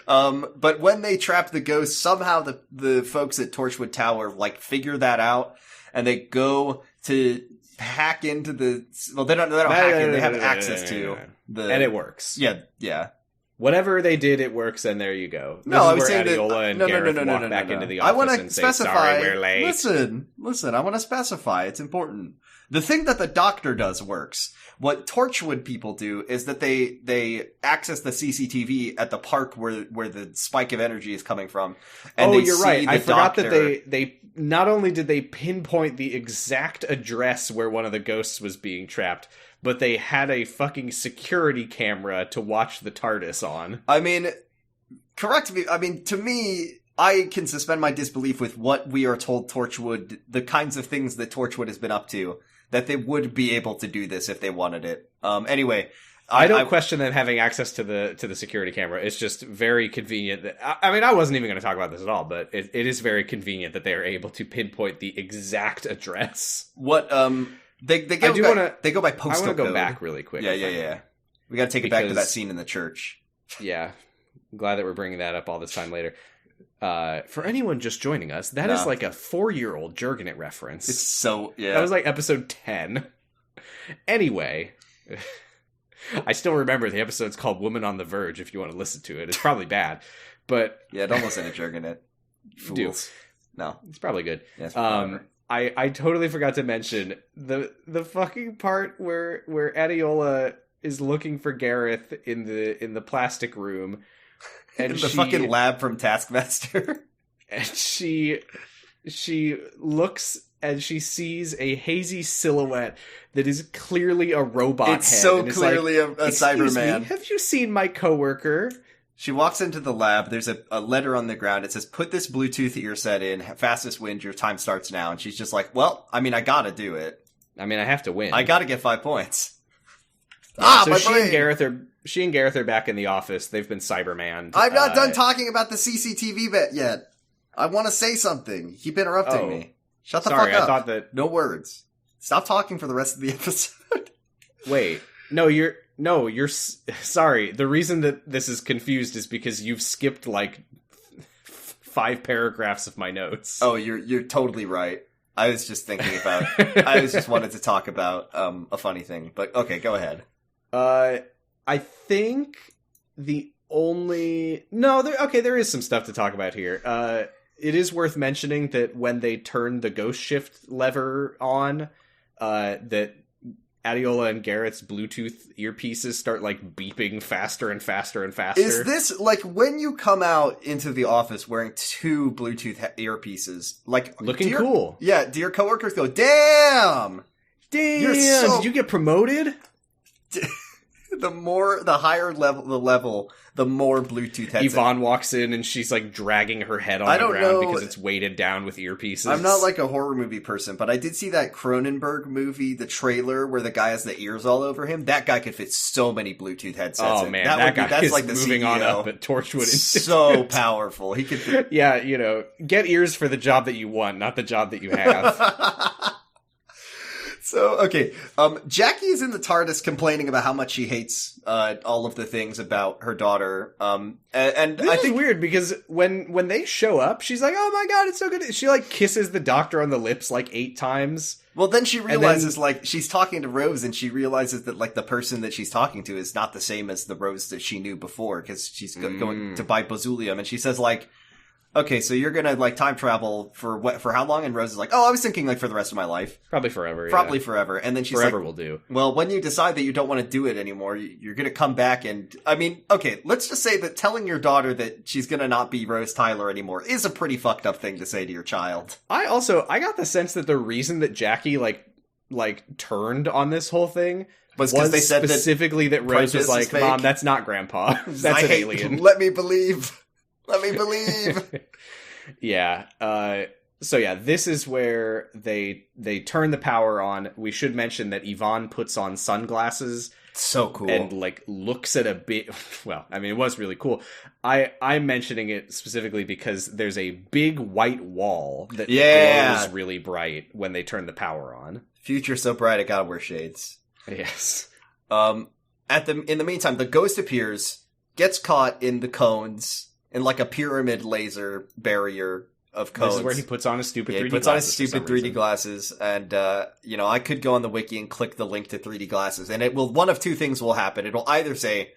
But when they trap the ghost, somehow the folks at Torchwood Tower, like, figure that out, and they go to hack into the, well, they don't hack in, they have access to the, and it works. Yeah. Whatever they did, it works, and there you go. No, I was where saying Adiola and Gareth walk back into the I office want to and say, specify. sorry, we're late. Listen, I want to specify. It's important. The thing that the Doctor does works. What Torchwood people do is that they access the CCTV at the park where the spike of energy is coming from. And you're right. I forgot that they not only did they pinpoint the exact address where one of the ghosts was being trapped, but they had a fucking security camera to watch the TARDIS on. I mean, correct me. I mean, to me, I can suspend my disbelief with what we are told Torchwood, the kinds of things that Torchwood has been up to, that they would be able to do this if they wanted it. Anyway. I don't question them having access to the security camera. It's just very convenient that, I mean, I wasn't even going to talk about this at all, but it is very convenient that they are able to pinpoint the exact address. What, They go by postal code. I want to go back really quick. Yeah. We got to take it back to that scene in the church. Yeah. I'm glad that we're bringing that up all this time later. For anyone just joining us, that is like a 4-year-old Jurgenit reference. It's so, yeah. That was like episode 10. Anyway, I still remember the episode's called Woman on the Verge if you want to listen to it. It's probably bad, but... Yeah, don't listen to Jurgenit. Fools. No. It's probably good. Yeah, I totally forgot to mention the fucking part where Adiola is looking for Gareth in the plastic room, and the fucking lab from Taskmaster. And she looks and she sees a hazy silhouette that is clearly a robot head. It's so clearly a Cyberman. Have you seen my coworker? She walks into the lab. There's a letter on the ground. It says, "Put this Bluetooth ear set in. Fastest wins. Your time starts now." And she's just like, "Well, I mean, I gotta do it. I mean, I have to win. I gotta get 5 points." So she and Gareth are back in the office. They've been Cybermanned. I'm not done talking about the CCTV bit yet. I want to say something. You keep interrupting me. Shut the fuck up. I thought that... No words. Stop talking for the rest of the episode. Wait. You're sorry. The reason that this is confused is because you've skipped like 5 paragraphs of my notes. Oh, you're totally right. I was just thinking about... I just wanted to talk about a funny thing. But okay, go ahead. I think the only... No, there is some stuff to talk about here. It is worth mentioning that when they turn the ghost shift lever on, that Adiola and Garrett's Bluetooth earpieces start like beeping faster and faster and faster. Is this like when you come out into the office wearing 2 Bluetooth earpieces, like looking cool? Yeah, do your coworkers go, "Damn, did you get promoted?" The higher level, the more Bluetooth headsets. Yvonne walks in and she's like dragging her head on the ground because it's weighted down with earpieces. I'm not like a horror movie person, but I did see that Cronenberg movie, the trailer where the guy has the ears all over him. That guy could fit so many Bluetooth headsets. Oh man, that's like the moving CEO. On up at Torchwood. So powerful. He could. Yeah, get ears for the job that you want, not the job that you have. So, okay, Jackie is in the TARDIS complaining about how much she hates all of the things about her daughter. And this I think is weird because when they show up, she's like, "Oh my god, it's so good." She like kisses the doctor on the lips like 8 times. Well, then she realizes like she's talking to Rose, and she realizes that like the person that she's talking to is not the same as the Rose that she knew before because she's going to buy Bozulium, and she says like, "Okay, so you're gonna like time travel for how long?" And Rose is like, "Oh, I was thinking like for the rest of my life, probably forever, probably forever." And then she's forever like, will do. Well, when you decide that you don't want to do it anymore, you're gonna come back. And I mean, okay, let's just say that telling your daughter that she's gonna not be Rose Tyler anymore is a pretty fucked up thing to say to your child. I got the sense that the reason that Jackie like turned on this whole thing was because they said specifically that Rose was like, "Mom, that's not Grandpa. That's an alien. Let me believe. Let me believe." Yeah. So yeah, this is where they turn the power on. We should mention that Yvonne puts on sunglasses. So cool. And like looks at a bit. Well, I mean, it was really cool. I'm mentioning it specifically because there's a big white wall that glows really bright when they turn the power on. Future so bright, I gotta wear shades. Yes. In the meantime, the ghost appears, gets caught in the cones. In like a pyramid laser barrier of cones. This is where he puts on his stupid 3D glasses. He puts on his stupid 3D glasses, and, I could go on the wiki and click the link to 3D glasses, and one of 2 things will happen. It'll either say,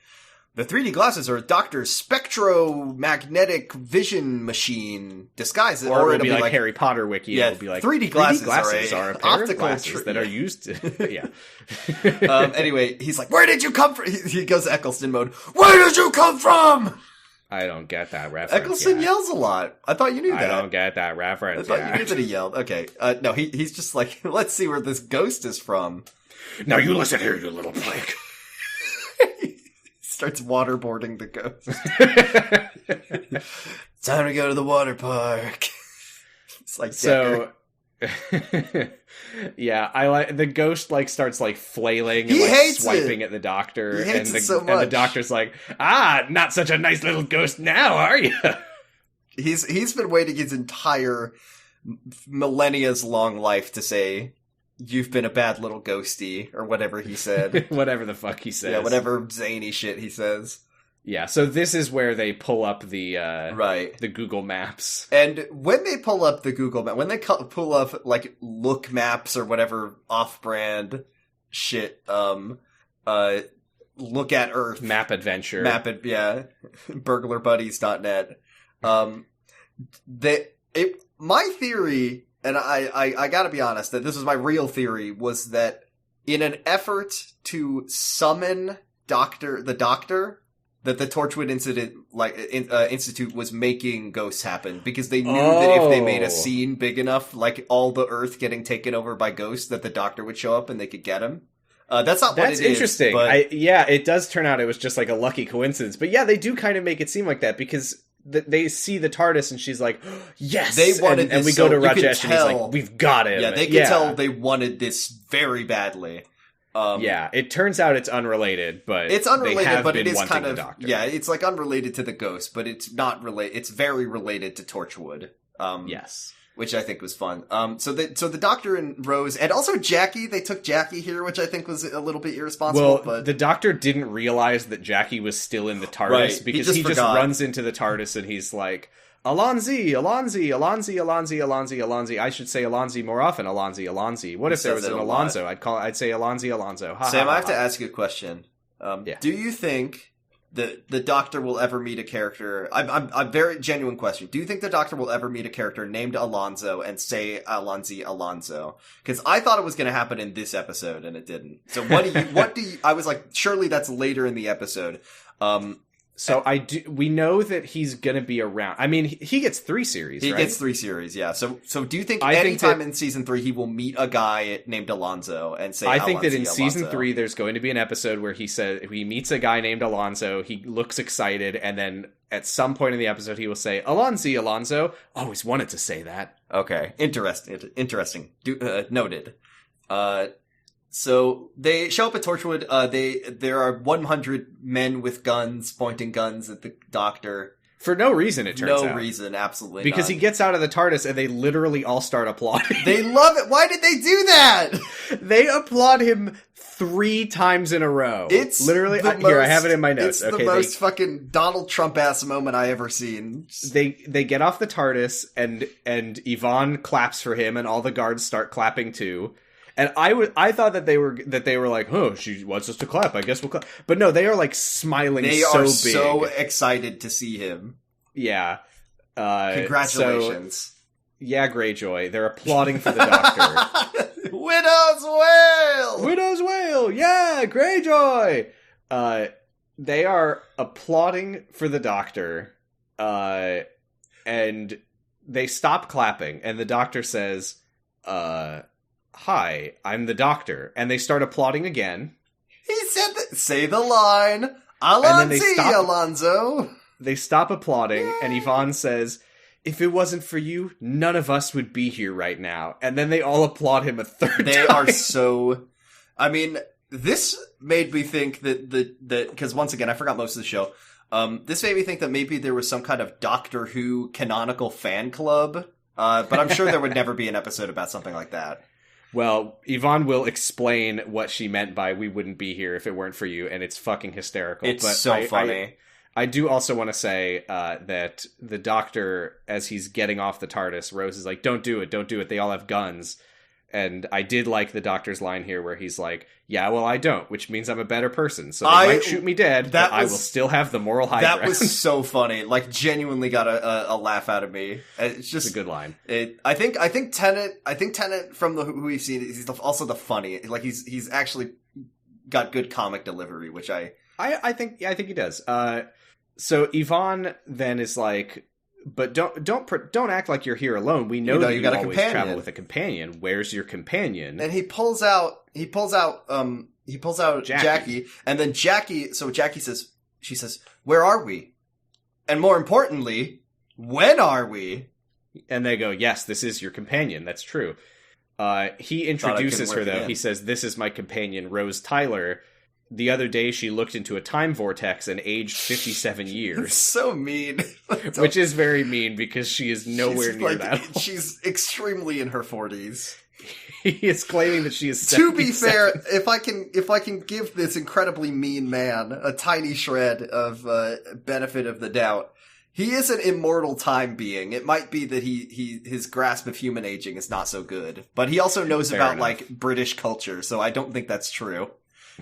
The 3D glasses are a doctor's spectromagnetic vision machine disguise. Or it'll be like Harry Potter wiki. Yeah, it'll be like 3D glasses are a pair of glasses that are used to... yeah. Anyway, he's like, where did you come from? He goes Eccleston mode. Where did you come from? I don't get that reference. Eccleston yells a lot. I thought you knew that. I don't get that reference. I thought you knew that he yelled. Okay. No, he's just like, let's see where this ghost is from. Now you listen here, you little prick. Starts waterboarding the ghost. Time to go to the water park. It's like so. Yeah, I like the ghost. Like starts like flailing and like swiping at the doctor, and the doctor's like, not such a nice little ghost now, are you? He's been waiting his entire millennia's long life to say, "You've been a bad little ghosty," or whatever he said. Whatever the fuck he says. Yeah, whatever zany shit he says. Yeah, so this is where they pull up the the Google Maps. And when they pull up the Google Map, when they pull up like Look Maps or whatever off-brand shit, Look at Earth, Map Adventure, burglarbuddies.net. My theory, and I gotta be honest, that this was my real theory, was that in an effort to summon the Doctor, that the Torchwood Institute was making ghosts happen, because they knew that if they made a scene big enough, like all the Earth getting taken over by ghosts, that the Doctor would show up and they could get him. That's interesting. But... it does turn out it was just like a lucky coincidence. But yeah, they do kind of make it seem like that, because they see the TARDIS and she's like, yes! They wanted this, and we go to Rajesh and he's like, we've got him. Yeah, they can tell they wanted this very badly. It turns out it's unrelated, but it's unrelated, but it is kind of it's like unrelated to the ghost, but it's not related. It's very related to Torchwood. Yes, which I think was fun. So the Doctor and Rose, and also Jackie, they took Jackie here, which I think was a little bit irresponsible. Well, but the Doctor didn't realize that Jackie was still in the TARDIS, because he just runs into the TARDIS and he's like, allons-y, allons-y, allons-y, allons-y, allons-y, allons-y. I should say allons-y more often, allons-y, allons-y. What if there was an Alonso? I'd say allons-y, Alonso. Sam, I have to ask you a question. Do you think that the Doctor will ever meet a character? I'm a very genuine question. Do you think the Doctor will ever meet a character named Alonso and say allons-y, Alonso? Because I thought it was going to happen in this episode and it didn't. So what do you? I was like, surely that's later in the episode. So we know that he's going to be around. I mean, he gets 3 series, right? He gets 3 series, yeah. So do you think anytime in season 3 he will meet a guy named Alonso and say, I think that in season 3 there's going to be an episode where he meets a guy named Alonso, he looks excited, and then at some point in the episode he will say, allons-y, Alonso. Always wanted to say that. Okay. Interesting. Noted. So they show up at Torchwood. There are 100 men with guns pointing guns at the Doctor. For no reason, it turns out. No reason, absolutely because not. he gets out of the TARDIS and they literally all start applauding. They love it. Why did they do that? They applaud him 3 times in a row. It's literally here. I have it in my notes. It's the most fucking Donald Trump ass moment I ever seen. They get off the TARDIS and Yvonne claps for him, and all the guards start clapping too. And I thought that they were like, oh, she wants us to clap. I guess we'll clap. But no, they are like smiling. They are so excited to see him. Yeah. Congratulations. Yeah, Greyjoy. They're applauding for the Doctor. Widow's Wail! Widow's Wail! Yeah, Greyjoy! They are applauding for the Doctor. And they stop clapping. And the Doctor says, hi, I'm the Doctor. And they start applauding again. He said that. Say the line. Allons-y, Alonso. They stop applauding, and Yvonne says, if it wasn't for you, none of us would be here right now. And then they all applaud him a third time. They are so... I mean, this made me think that because once again, I forgot most of the show. This made me think that maybe there was some kind of Doctor Who canonical fan club. But I'm sure there would never be an episode about something like that. Well, Yvonne will explain what she meant by we wouldn't be here if it weren't for you, and it's fucking hysterical. It's so funny. I do also want to say that the Doctor, as he's getting off the TARDIS, Rose is like, don't do it. They all have guns. And I did like the Doctor's line here where he's like, yeah, well, I don't, which means I'm a better person. So they might shoot me dead, but I will still have the moral high ground. That was so funny. Like, genuinely got a laugh out of me. It's just a good line. I think Tennant from who we've seen, he's also the funny. Like, he's actually got good comic delivery, which I think he does. So Yvonne then is like, but don't act like you're here alone. We know that you got always travel with a companion. Where's your companion? And he pulls out Jackie, and then Jackie says, "Where are we? And more importantly, when are we?" And they go, "Yes, this is your companion. That's true." He introduces her though. He says, "This is my companion, Rose Tyler. The other day, she looked into a time vortex and aged 57 years." So mean. Which is very mean because she is nowhere near that. She's extremely in her 40s. He is claiming that she is 77. To be fair, if I can give this incredibly mean man a tiny shred of benefit of the doubt, he is an immortal time being. It might be that his grasp of human aging is not so good, but he also knows about like British culture, so I don't think that's true.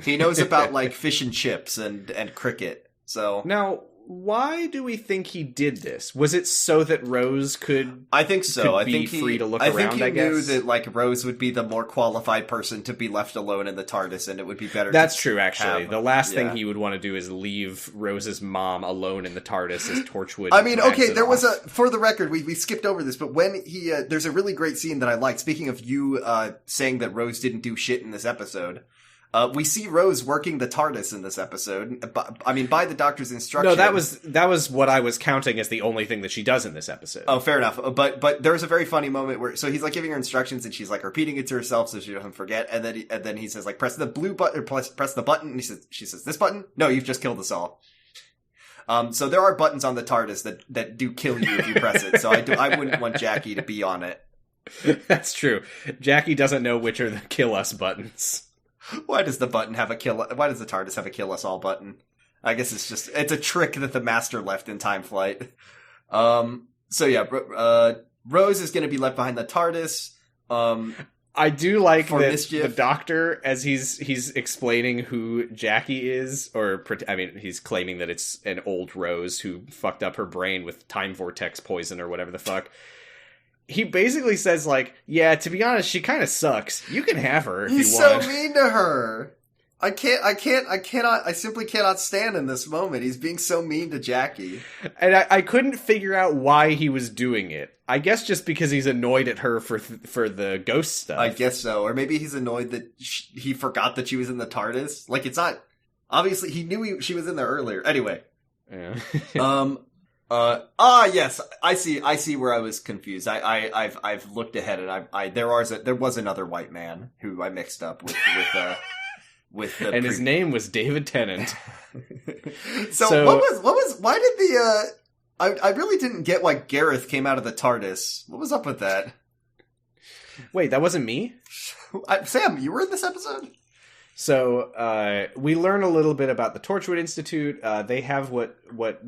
He knows about, like, fish and chips and cricket, so... Now, why do we think he did this? Was it so that Rose could... I think so. I think free to look around, I guess? I think he knew that, like, Rose would be the more qualified person to be left alone in the TARDIS, and it would be better That's true, actually. The last thing he would want to do is leave Rose's mom alone in the TARDIS as Torchwood. I mean, okay, there was for the record, we skipped over this, but when he... there's a really great scene that I liked. Speaking of you saying that Rose didn't do shit in this episode... we see Rose working the TARDIS in this episode. I mean, by the Doctor's instruction. No, that was what I was counting as the only thing that she does in this episode. Oh, fair enough. But there's a very funny moment where so he's like giving her instructions and she's like repeating it to herself so she doesn't forget. And then he says like press the blue button or press the button. And she says this button. No, you've just killed us all. So there are buttons on the TARDIS that do kill you if you press it. So I wouldn't want Jackie to be on it. That's true. Jackie doesn't know which are the kill us buttons. Why does the TARDIS have a kill us all button? I guess it's a trick that the Master left in Time Flight. So yeah, Rose is going to be left behind the TARDIS. I do like that the Doctor, as he's explaining who Jackie is, he's claiming that it's an old Rose who fucked up her brain with time vortex poison or whatever the fuck. He basically says, like, yeah, to be honest, she kind of sucks. You can have her if you want. He's so mean to her. I simply cannot stand in this moment. He's being so mean to Jackie. And I couldn't figure out why he was doing it. I guess just because he's annoyed at her for the ghost stuff. I guess so. Or maybe he's annoyed that he forgot that she was in the TARDIS. Like, it's not... Obviously, he knew she was in there earlier. Anyway. Yeah. Yes, I see where I was confused. I've looked ahead and there was another white man who I mixed up with the and his name was David Tennant. so why did the I really didn't get why Gareth came out of the TARDIS. What was up with that? Wait, that wasn't me? Sam, you were in this episode? So, we learn a little bit about the Torchwood Institute. They have what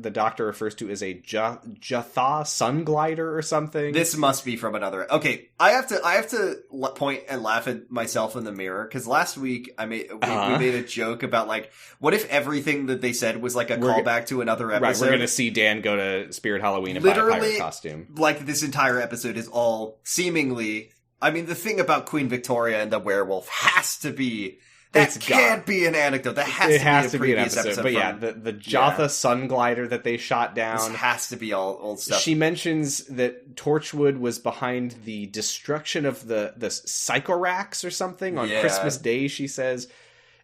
the Doctor refers to as a Jatha sun glider or something. This must be from another... Okay, I have to point and laugh at myself in the mirror, because last week we made a joke about, like, what if everything that they said was, like, a callback to another episode? Right, we're gonna see Dan go to Spirit Halloween and buy a pirate costume. Like, this entire episode is all seemingly... I mean, the thing about Queen Victoria and the werewolf has to be... That can't be an anecdote. That has to be a previous episode. But yeah, the Jatha sun glider that they shot down. This has to be all old stuff. She mentions that Torchwood was behind the destruction of the Psychorax or something on Christmas Day, she says.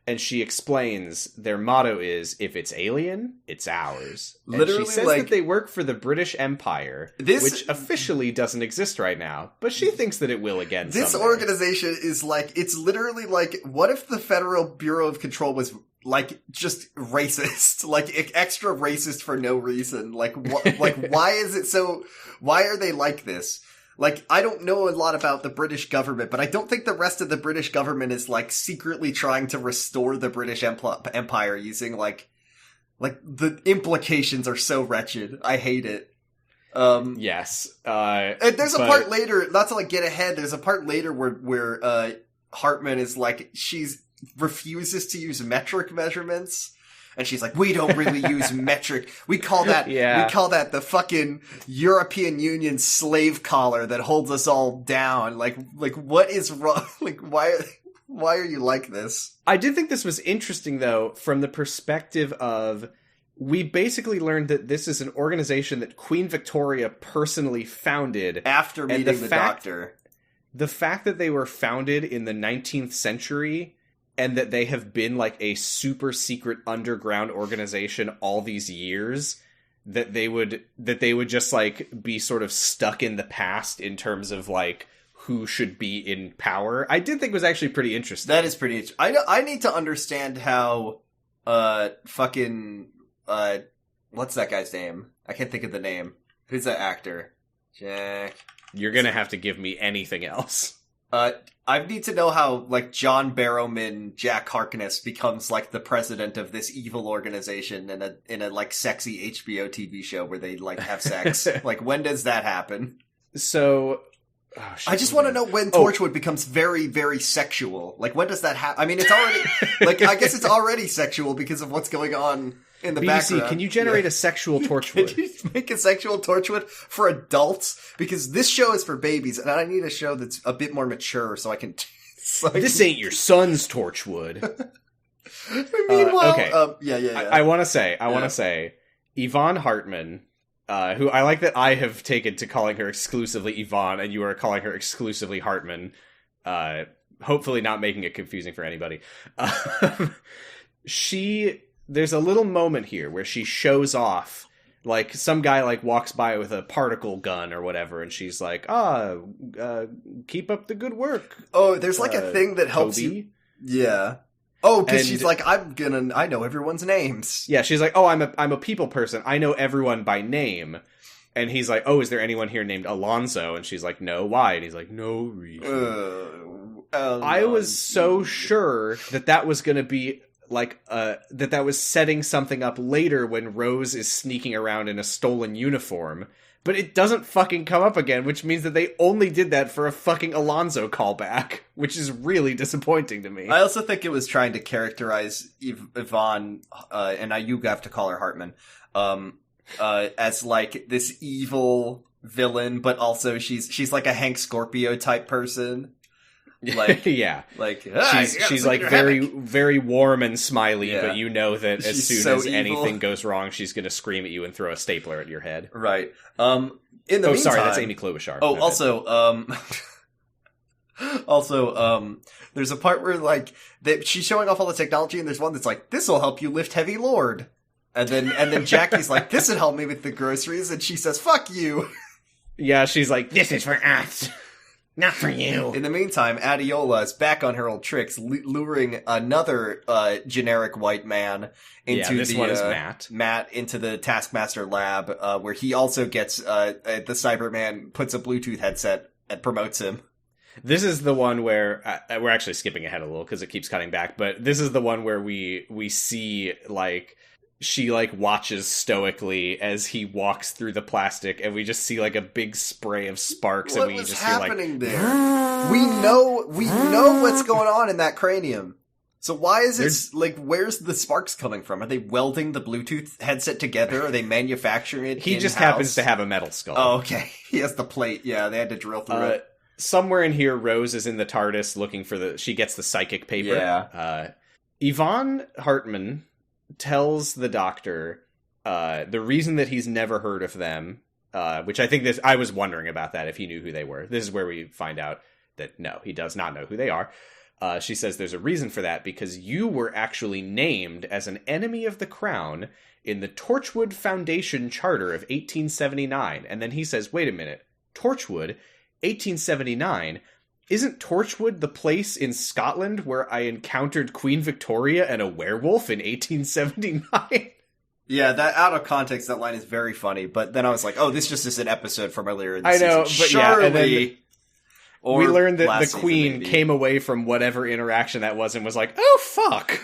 And she explains their motto is, if it's alien, it's ours. Literally, and she says that they work for the British Empire, which officially doesn't exist right now, but she thinks that it will again This someday. Organization is like, it's literally like, what if the Federal Bureau of Control was, like, just racist? Like, extra racist for no reason. Like, why is it so, why are they like this? Like, I don't know a lot about the British government, but I don't think the rest of the British government is, like, secretly trying to restore the British Empire using, like, the implications are so wretched. I hate it. Yes. And there's a part later, not to like get ahead, there's a part later where Hartman is like, she's refuses to use metric measurements. And she's like, we don't really use metric. We call that the fucking European Union slave collar that holds us all down. Like what is wrong? Like, why are you like this? I did think this was interesting, though, from the perspective of, we basically learned that this is an organization that Queen Victoria personally founded. After meeting the Doctor. The fact that they were founded in the 19th century, and that they have been like a super secret underground organization all these years, that they would just like be sort of stuck in the past in terms of like who should be in power, I did think was actually pretty interesting. That is pretty interesting. I need to understand how what's that guy's name? I can't think of the name. Who's that actor? Jack. You're gonna have to give me anything else. I need to know how, like, John Barrowman Jack Harkness becomes, like, the president of this evil organization in a like, sexy HBO TV show where they, like, have sex. Like, when does that happen? So... I just want to know when Torchwood becomes very, very sexual. Like, when does that happen? I mean, it's already... like, I guess it's already sexual because of what's going on in the background. BBC, can you generate a sexual Torchwood? Can you make a sexual Torchwood for adults? Because this show is for babies, and I need a show that's a bit more mature so I can... This ain't your son's Torchwood. Meanwhile... okay. I want to say, Yvonne Hartman... who I like that I have taken to calling her exclusively Yvonne, and you are calling her exclusively Hartman. Hopefully not making it confusing for anybody. There's a little moment here where she shows off, like, some guy, like, walks by with a particle gun or whatever, and she's like, keep up the good work. Oh, there's, like, a thing that helps Toby? you... Yeah. Oh, because she's like, I know everyone's names. Yeah, she's like, oh, I'm a people person. I know everyone by name. And he's like, oh, is there anyone here named Alonso? And she's like, no, why? And he's like, no reason. I was so sure that was going to be, like, that was setting something up later when Rose is sneaking around in a stolen uniform. But it doesn't fucking come up again, which means that they only did that for a fucking Alonso callback, which is really disappointing to me. I also think it was trying to characterize Yvonne, and you have to call her Hartman, as like this evil villain, but also she's like a Hank Scorpio type person. Like, yeah, like she's like very, very warm and smiley, but you know that as soon as evil. anything goes wrong, she's going to scream at you and throw a stapler at your head. Right. In the meantime, sorry, that's Amy Klobuchar. Oh, also, there's a part where like she's showing off all the technology, and there's one that's like, "This will help you lift heavy load," and then Jackie's like, "This would help me with the groceries," and she says, "Fuck you." Yeah, she's like, "This is for us." Not for you. In the meantime, Adiola is back on her old tricks, luring another generic white man into this one is Matt. Matt into the Taskmaster lab, where he also gets the Cyberman puts a Bluetooth headset and promotes him. This is the one where we're actually skipping ahead a little because it keeps cutting back, but this is the one where we see like. She, like, watches stoically as he walks through the plastic, and we just see, like, a big spray of sparks, and we just feel like... What was happening there? We know what's going on in that cranium. So why is it, like, where's the sparks coming from? Are they welding the Bluetooth headset together? Are they manufacturing it He just happens to have a metal skull. Oh, okay. He has the plate. Yeah, they had to drill through it. Somewhere in here, Rose is in the TARDIS looking for she gets the psychic paper. Yeah. Yvonne Hartman tells the Doctor the reason that he's never heard of them, which I think I was wondering about that, if he knew who they were. This is where we find out that no, he does not know who they are. She says there's a reason for that, because you were actually named as an enemy of the Crown in the Torchwood Foundation Charter of 1879. And then he says, wait a minute, Torchwood, 1879? Isn't Torchwood the place in Scotland where I encountered Queen Victoria and a werewolf in 1879? Yeah, that out of context, that line is very funny. But then I was like, oh, this just is an episode from earlier in the season. I know, but surely, yeah, and then we learned that the season, Queen maybe. came away from whatever interaction that was and was like, oh, fuck.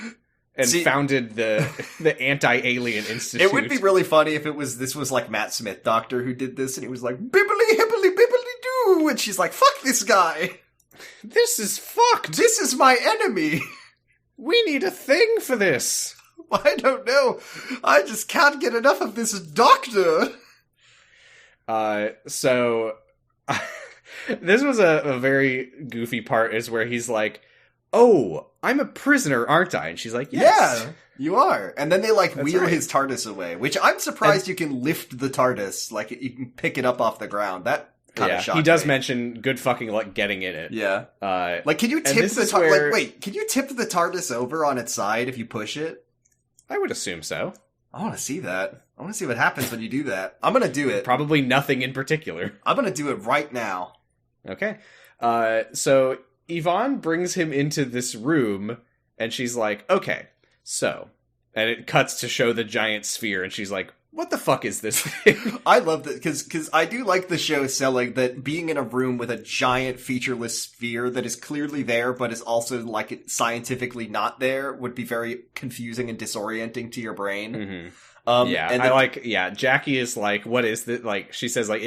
and founded the anti-alien institute. It would be really funny if this was like Matt Smith Doctor who did this, and he was like, bibbly hibbly bibbly doo, and she's like, fuck this guy. This is fucked. This is my enemy. We need a thing for this. I don't know. I just can't get enough of this doctor. So this was a very goofy part, is where he's like, oh, I'm a prisoner, aren't I? And she's like, yes. Yeah, you are. And then they wheel his TARDIS away, which I'm surprised you can lift the TARDIS. Like, you can pick it up off the ground. That kind of shocked me. He does mention good fucking luck getting in it. Yeah. Can you tip the TARDIS? Can you tip the TARDIS over on its side if you push it? I would assume so. I want to see that. I want to see what happens when you do that. I'm going to do it. Probably nothing in particular. I'm going to do it right now. Okay. So Yvonne brings him into this room, and she's like, okay, so. And it cuts to show the giant sphere, and she's like, what the fuck is this thing? I love that, because I do like the show selling that being in a room with a giant featureless sphere that is clearly there, but is also, scientifically not there, would be very confusing and disorienting to your brain. Mm-hmm. Jackie is like, what is this? Like, she says, like,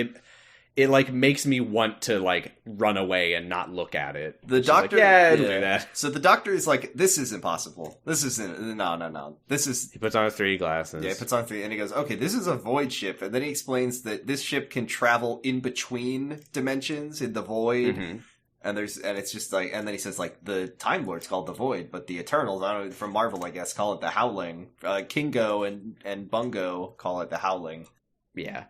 it makes me want to, run away and not look at it. The doctor... it'll do that. So the doctor is like, this is impossible. This isn't... No. This is... He puts on 3 glasses. Yeah, he puts on 3, and he goes, okay, this is a void ship. And then he explains that this ship can travel in between dimensions in the void. Mm-hmm. And it's just like... And then he says, the Time Lord's called the Void, but the Eternals, I don't know, from Marvel, I guess, call it the Howling. Kingo and Bungo call it the Howling. Yeah.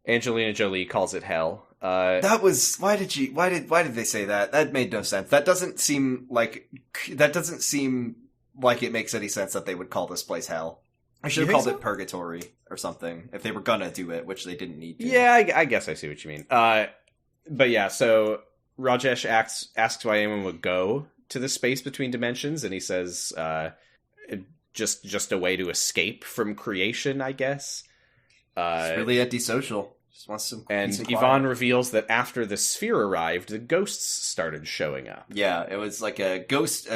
Angelina Jolie calls it hell. That was... Why did they say that? That made no sense. That doesn't seem like it makes any sense that they would call this place hell. I should have called it Purgatory or something, if they were gonna do it, which they didn't need to. Yeah, I guess I see what you mean. But yeah, so Rajesh asks why anyone would go to the space between dimensions, and he says, just a way to escape from creation, I guess. It's really antisocial. Just wants some and Yvonne reveals that after the sphere arrived, the ghosts started showing up. Yeah, it was like a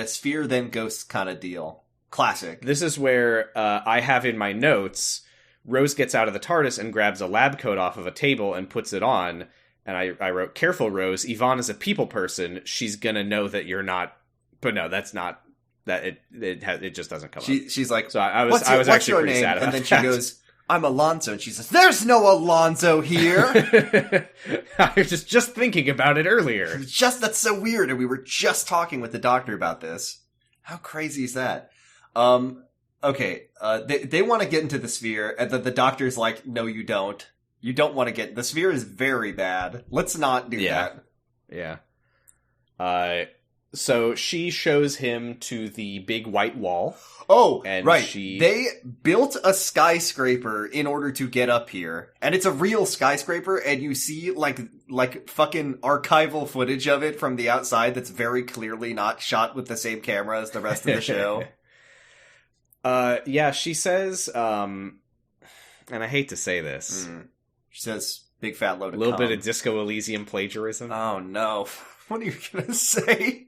sphere then ghost kind of deal. Classic. This is where I have in my notes, Rose gets out of the TARDIS and grabs a lab coat off of a table and puts it on. And I wrote, careful, Rose. Yvonne is a people person. She's gonna know that you're not. But no, that's not. That it just doesn't come up. She's like, so I was actually pretty sad about and then she goes, I'm Alonso, and she says, there's no Alonso here! I was just thinking about it earlier. That's so weird, and we were just talking with the doctor about this. How crazy is that? Okay, they want to get into the sphere, and the doctor's like, no, you don't. You don't want to get... The sphere is very bad. Let's not do that. Yeah. So she shows him to the big white wall. Oh, and right. They built a skyscraper in order to get up here. And it's a real skyscraper, and you see, like fucking archival footage of it from the outside that's very clearly not shot with the same camera as the rest of the show. Yeah, she says, and I hate to say this. She says, big fat load of a little bit of Disco Elysium plagiarism. Oh, no. What are you gonna say?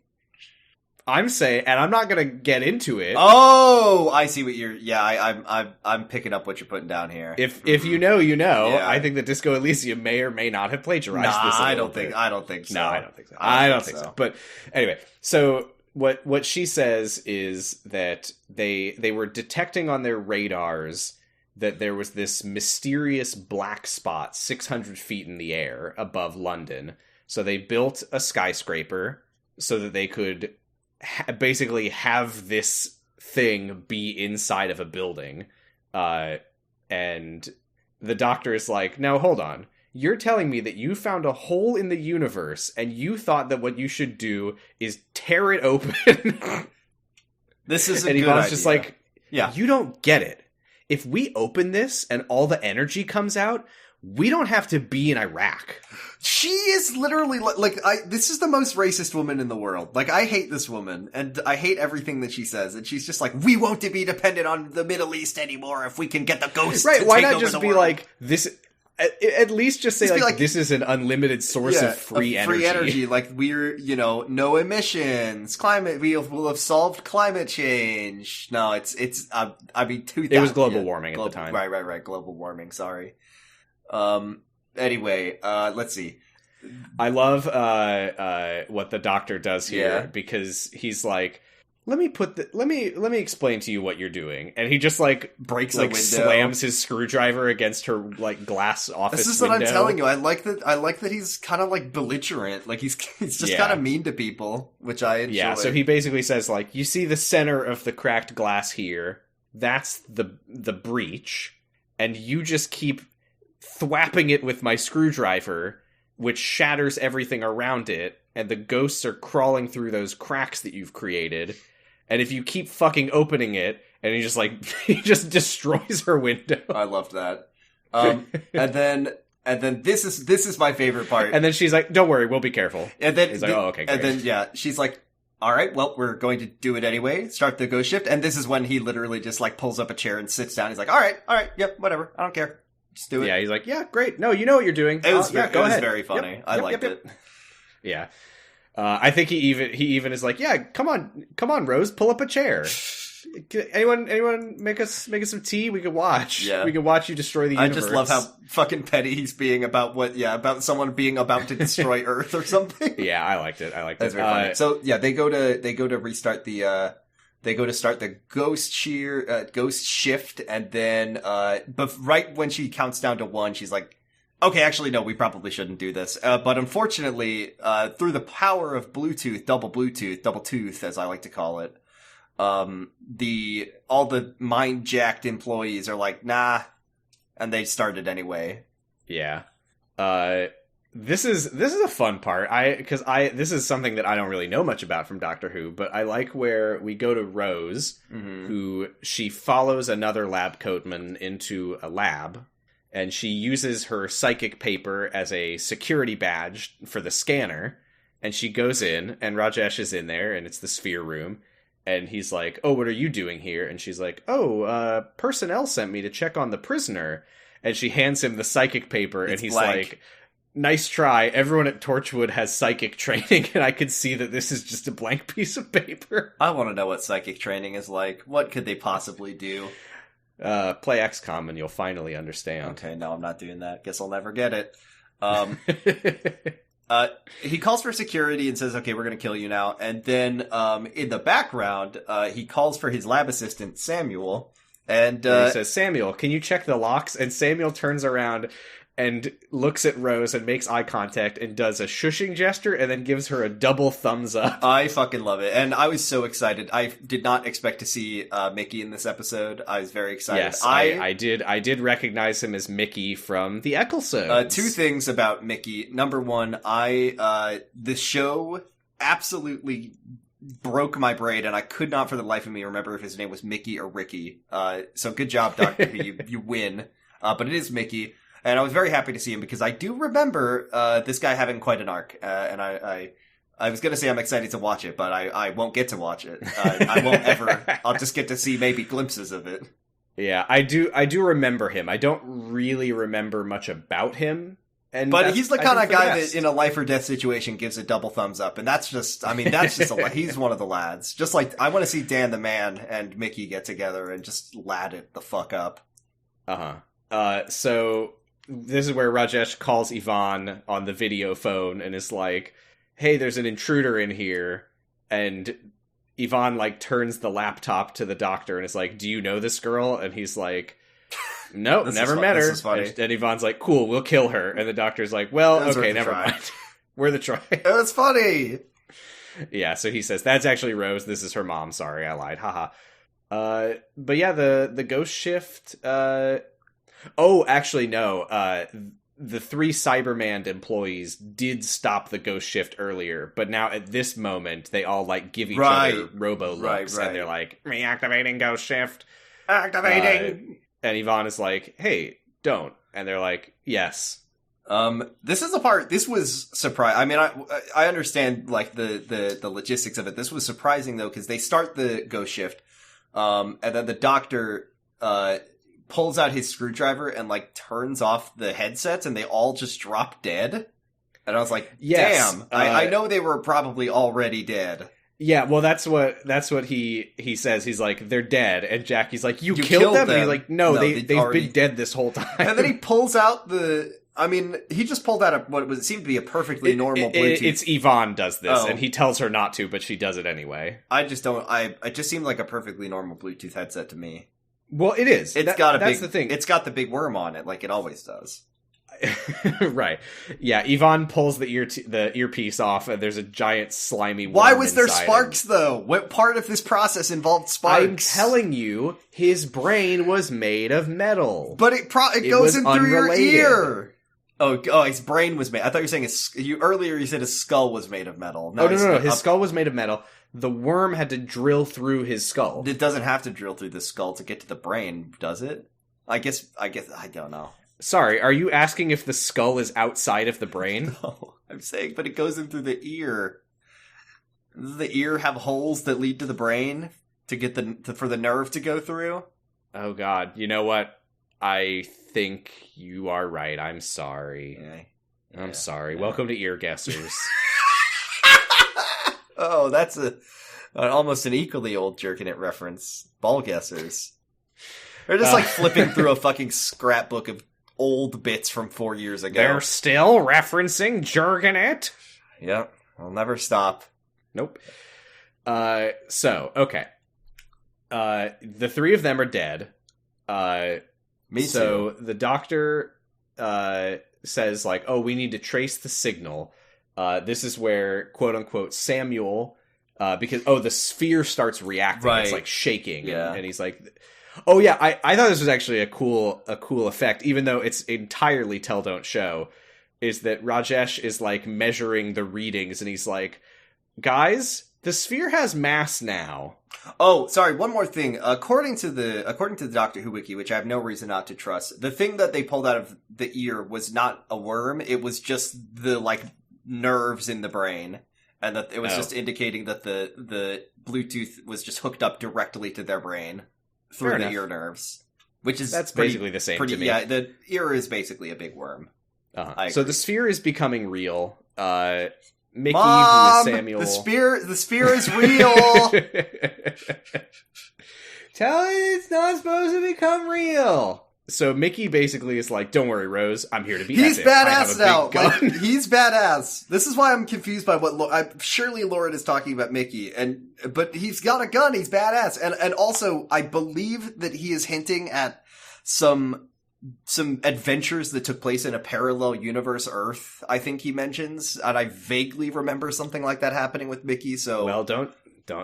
I'm saying, and I'm not gonna get into it. Oh, I see what you're. Yeah, I'm picking up what you're putting down here. If you know, you know. Yeah. I think that Disco Elysium may or may not have plagiarized this. I don't think so. No, I don't think so. I don't think so. But anyway, so what she says is that they were detecting on their radars that there was this mysterious black spot 600 feet in the air above London. So they built a skyscraper so that they could basically have this thing be inside of a building. And the doctor is like, now hold on. You're telling me that you found a hole in the universe and you thought that what you should do is tear it open. This is a and good idea. And just like, yeah, you don't get it. If we open this and all the energy comes out, we don't have to be in Iraq. She is literally this is the most racist woman in the world. Like, I hate this woman and I hate everything that she says. And she's just like, we won't be dependent on the Middle East anymore if we can get the ghosts. Right. To why take not over just the be world. Like this? At least just say, like, this is an unlimited source of free energy. Free energy, like, we're, no emissions, we'll have solved climate change. No, it's, 2000. It was global warming at the time. Right, global warming, sorry. Anyway, let's see. I love, what the Doctor does here, because he's like, let me explain to you what you're doing. And he just, like, breaks a window, slams his screwdriver against her, like, glass office window. This is what I'm telling you. I like that he's kind of, like, belligerent. Like, he's just kind of mean to people, which I enjoy. Yeah, so he basically says, like, you see the center of the cracked glass here? That's the breach. And you just keep thwapping it with my screwdriver, which shatters everything around it. And the ghosts are crawling through those cracks that you've created. And if you keep fucking opening it, and he just destroys her window. I loved that. And then this is my favorite part. And then she's like, "Don't worry, we'll be careful." And then he's like, "Oh, okay." Great. And then she's like, "All right, well, we're going to do it anyway. Start the ghost shift." And this is when he literally just like pulls up a chair and sits down. He's like, "All right, yep, whatever. I don't care. Just do it." Yeah, he's like, "Yeah, great. No, you know what you're doing." It was go ahead. It was very funny. Yep, I liked it. Yeah. I think he even is like, yeah, come on, Rose, pull up a chair. Anyone make us some tea? We could watch. Yeah. We could watch you destroy the universe. I just love how fucking petty he's being about about someone being about to destroy Earth or something. Yeah, I liked it. That's very funny. So yeah, they go to restart the they go to start the ghost shift, and then but right when she counts down to 1, she's like, okay, actually, no, we probably shouldn't do this. But unfortunately, through the power of double tooth, as I like to call it, all the mind-jacked employees are like, nah, and they started anyway. Yeah. This is a fun part. This is something that I don't really know much about from Doctor Who, but I like where we go to Rose, who she follows another lab coatman into a lab. And she uses her psychic paper as a security badge for the scanner. And she goes in, and Rajesh is in there, and it's the sphere room. And he's like, "Oh, what are you doing here?" And she's like, "Oh, personnel sent me to check on the prisoner." And she hands him the psychic paper, and he's like, "Nice try. Everyone at Torchwood has psychic training, and I can see that this is just a blank piece of paper." I want to know what psychic training is like. What could they possibly do? Play XCOM and you'll finally understand. Okay, no, I'm not doing that. Guess I'll never get it. He calls for security and says, "Okay, we're going to kill you now." And then in the background, he calls for his lab assistant, Samuel. And he says, "Samuel, can you check the locks?" And Samuel turns around and looks at Rose and makes eye contact and does a shushing gesture and then gives her a double thumbs up. I fucking love it. And I was so excited. I did not expect to see Mickey in this episode. I was very excited. Yes, I did recognize him as Mickey from the Ecclesodes. 2 things about Mickey. Number 1, the show absolutely broke my brain, and I could not for the life of me remember if his name was Mickey or Ricky. So good job, Doctor Who. You win. But it is Mickey. And I was very happy to see him because I do remember this guy having quite an arc. And I was going to say I'm excited to watch it, but I won't get to watch it. I won't ever. I'll just get to see maybe glimpses of it. Yeah, I do remember him. I don't really remember much about him. But he's the kind of guy that in a life or death situation gives a double thumbs up. And that's just he's one of the lads. Just like I want to see Dan the Man and Mickey get together and just lad it the fuck up. So this is where Rajesh calls Yvonne on the video phone and is like, "Hey, there's an intruder in here." And Yvonne, like, turns the laptop to the Doctor and is like, "Do you know this girl?" And he's like, "Nope, never met her." This is funny. And Yvonne's like, "Cool, we'll kill her." And the Doctor's like, "Well, okay, never mind. We're the try." It was funny. Yeah, so he says, "That's actually Rose. This is her mom. Sorry, I lied. Haha." But yeah, the ghost shift, oh, actually, no. The 3 Cyberman employees did stop the ghost shift earlier, but now at this moment, they all, like, give each other robo-looks, and they're like, "Reactivating ghost shift. Activating!" And Yvonne is like, "Hey, don't." And they're like, "Yes." This is the part, this was surprising. I mean, I understand, like, the logistics of it. This was surprising, though, because they start the ghost shift, and then the Doctor, pulls out his screwdriver and, like, turns off the headsets, and they all just drop dead. And I was like, damn, I know they were probably already dead. Yeah, well, that's what he says. He's like, they're dead. And Jackie's like, you killed them? And he's like, no, they've been dead this whole time. And then he pulls out he just pulled out what seemed to be a perfectly normal Bluetooth. It's Yvonne does this, and he tells her not to, but she does it anyway. It just seemed like a perfectly normal Bluetooth headset to me. Well, it is. That's the thing. It's got the big worm on it, like it always does. Right. Yeah, Yvonne pulls the earpiece off, and there's a giant slimy worm. Why was there sparks, though? What part of this process involved sparks? I'm telling you, his brain was made of metal. But it goes in through your ear! Oh, his brain was made. I thought you were saying earlier you said his skull was made of metal. No, his skull was made of metal. The worm had to drill through his skull. It doesn't have to drill through the skull to get to the brain, does it? I guess, I don't know. Sorry, are you asking if the skull is outside of the brain? No, I'm saying, but it goes in through the ear. Does the ear have holes that lead to the brain to get for the nerve to go through? Oh God, you know what? I think you are right. I'm sorry. Yeah. I'm sorry. Yeah. Welcome to Ear Guessers. Oh, that's almost an equally old Jerkin It reference. Ball Guessers. They're just like flipping through a fucking scrapbook of old bits from 4 years ago. They're still referencing Jerkin It? Yep. I'll never stop. Nope. Okay. The three of them are dead. Me too. So the doctor says, like, oh, we need to trace the signal. This is where, quote unquote, Samuel, because the sphere starts reacting. Right. It's like shaking. Yeah. And he's like, oh yeah, I thought this was actually a cool effect, even though it's entirely tell don't show, is that Rajesh is like measuring the readings and he's like, guys, the sphere has mass now. Oh, sorry, one more thing. According to the Doctor Who wiki, which I have no reason not to trust, the thing that they pulled out of the ear was not a worm, it was just the like nerves in the brain. And that it was just indicating that the Bluetooth was just hooked up directly to their brain through the ear nerves. That's basically the same to me. Yeah, the ear is basically a big worm. So the sphere is becoming real. Mickey, Mom, who is Samuel. The sphere is real. Tell it it's not supposed to become real. So Mickey basically is like, don't worry, Rose, I'm here to be He's badass now. Like, he's badass. This is why I'm confused by what surely Lauren is talking about Mickey, but he's got a gun, he's badass. And also, I believe that he is hinting at some adventures that took place in a parallel universe Earth, I think he mentions, and I vaguely remember something like that happening with Mickey, so... Well, don't,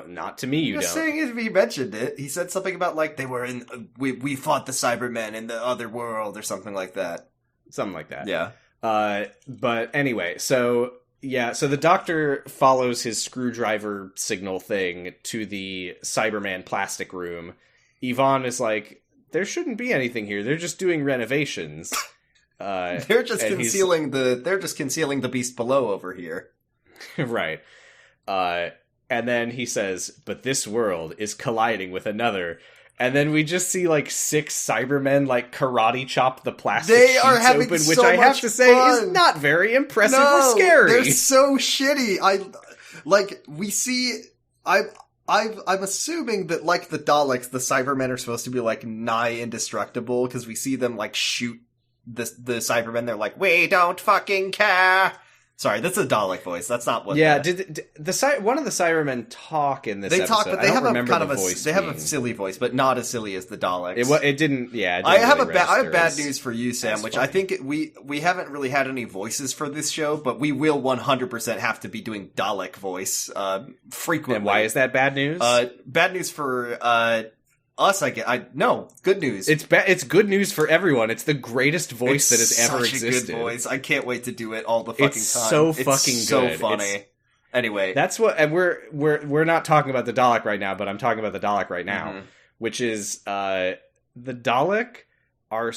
not to me, you don't. Just saying if he mentioned it. He said something about, like, they were in, we fought the Cybermen in the other world, or something like that. Something like that. Yeah. But anyway, so the Doctor follows his screwdriver signal thing to the Cyberman plastic room. Yvonne is like, there shouldn't be anything here. They're just doing renovations. They're just concealing the beast below over here. Right. And then he says, but this world is colliding with another. And then we just see like 6 Cybermen like karate chop the plastic sheets open, which I have to say is not very impressive or scary. They're so shitty. I'm assuming that, like the Daleks, the Cybermen are supposed to be, like, nigh indestructible, because we see them, like, shoot the Cybermen. They're like, we don't fucking care. Sorry, that's a Dalek voice. That's not what... Yeah, did one of the Cybermen talk in this episode? They talk, but they have a silly voice, but not as silly as the Daleks. It didn't, yeah. I have bad news for you, Sam, which funny. I think we haven't really had any voices for this show, but we will 100% have to be doing Dalek voice frequently. And why is that bad news? Bad news for us, no, good news. It's good news for everyone. It's the greatest voice that has ever existed. It's such a good voice. I can't wait to do it all the fucking time. It's so fucking good. So funny. Anyway, that's what, and we're not talking about the Dalek right now, but I'm talking about the Dalek right now, which is the Dalek are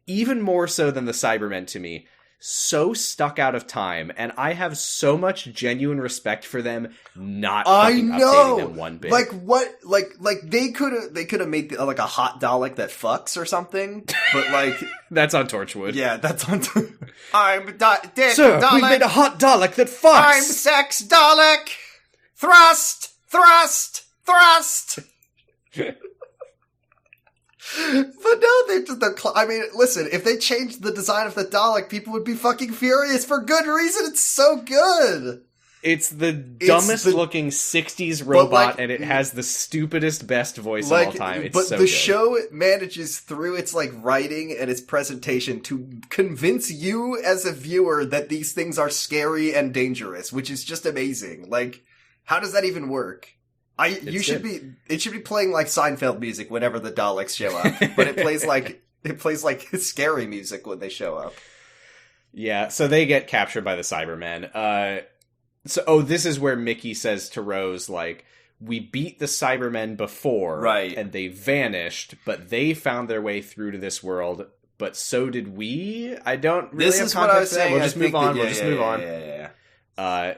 even more so than the Cybermen to me, so stuck out of time, and I have so much genuine respect for them not fucking updating them one bit. Like what? Like they could have made like a hot Dalek that fucks or something, but like that's on Torchwood. Yeah, that's on. I'm Dick Sir, Dalek. we made a hot Dalek that fucks. I'm Sex Dalek. Thrust, thrust, thrust. But no, I mean, listen, if they changed the design of the Dalek, people would be fucking furious for good reason. It's so good. It's the dumbest looking 60s robot, and it has the stupidest, best voice of all time. It's so good. Show manages through its like writing and its presentation to convince you as a viewer that these things are scary and dangerous, which is just amazing. Like, how does that even work? It should be playing like Seinfeld music whenever the Daleks show up, but it plays like scary music when they show up. Yeah, so they get captured by the Cybermen. This is where Mickey says to Rose, like, we beat the Cybermen before, right? And they vanished, but they found their way through to this world. But so did we. I don't really have context for that. We'll just move on. We'll just move on.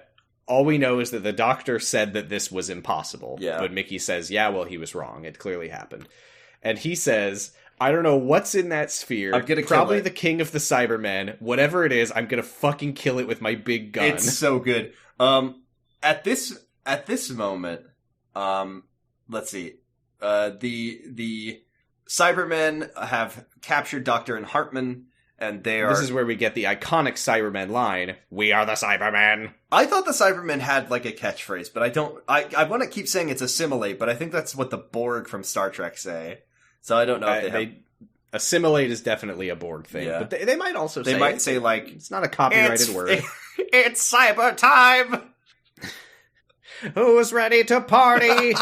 All we know is that the Doctor said that this was impossible. Yeah. But Mickey says, yeah, well, he was wrong. It clearly happened. And he says, I don't know what's in that sphere. I'm gonna probably kill it. The king of the Cybermen. Whatever it is, I'm gonna fucking kill it with my big gun. It's so good. At this moment, let's see. The Cybermen have captured Doctor and Hartman. And This is where we get the iconic Cybermen line, "We are the Cybermen." I thought the Cybermen had like a catchphrase, but I want to keep saying it's assimilate, but I think that's what the Borg from Star Trek say. So I don't know if assimilate is definitely a Borg thing, but they might also say... They might say like... It's not a copyrighted word. It's cyber time! Who's ready to party?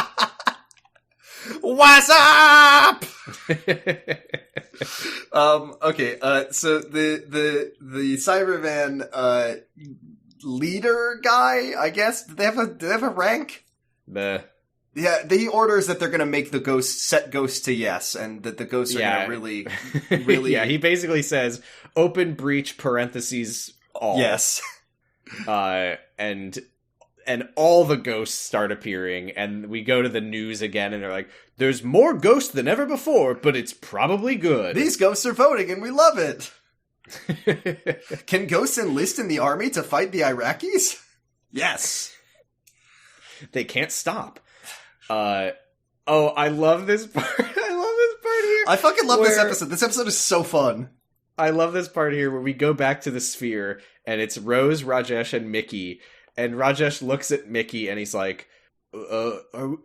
What's up? Okay, so the Cyberman leader guy, I guess, do they have a rank? Yeah, he orders that they're gonna make the ghosts set ghosts to yes, and that the ghosts are gonna really yeah, he basically says open breach parentheses all. Yes. And all the ghosts start appearing, and we go to the news again, and they're like, there's more ghosts than ever before, but it's probably good. These ghosts are voting, and we love it. Can ghosts enlist in the army to fight the Iraqis? Yes. They can't stop. I love this part. I love this part here. I fucking love this episode. This episode is so fun. I love this part here where we go back to the sphere, and it's Rose, Rajesh, and Mickey. And Rajesh looks at Mickey and he's like,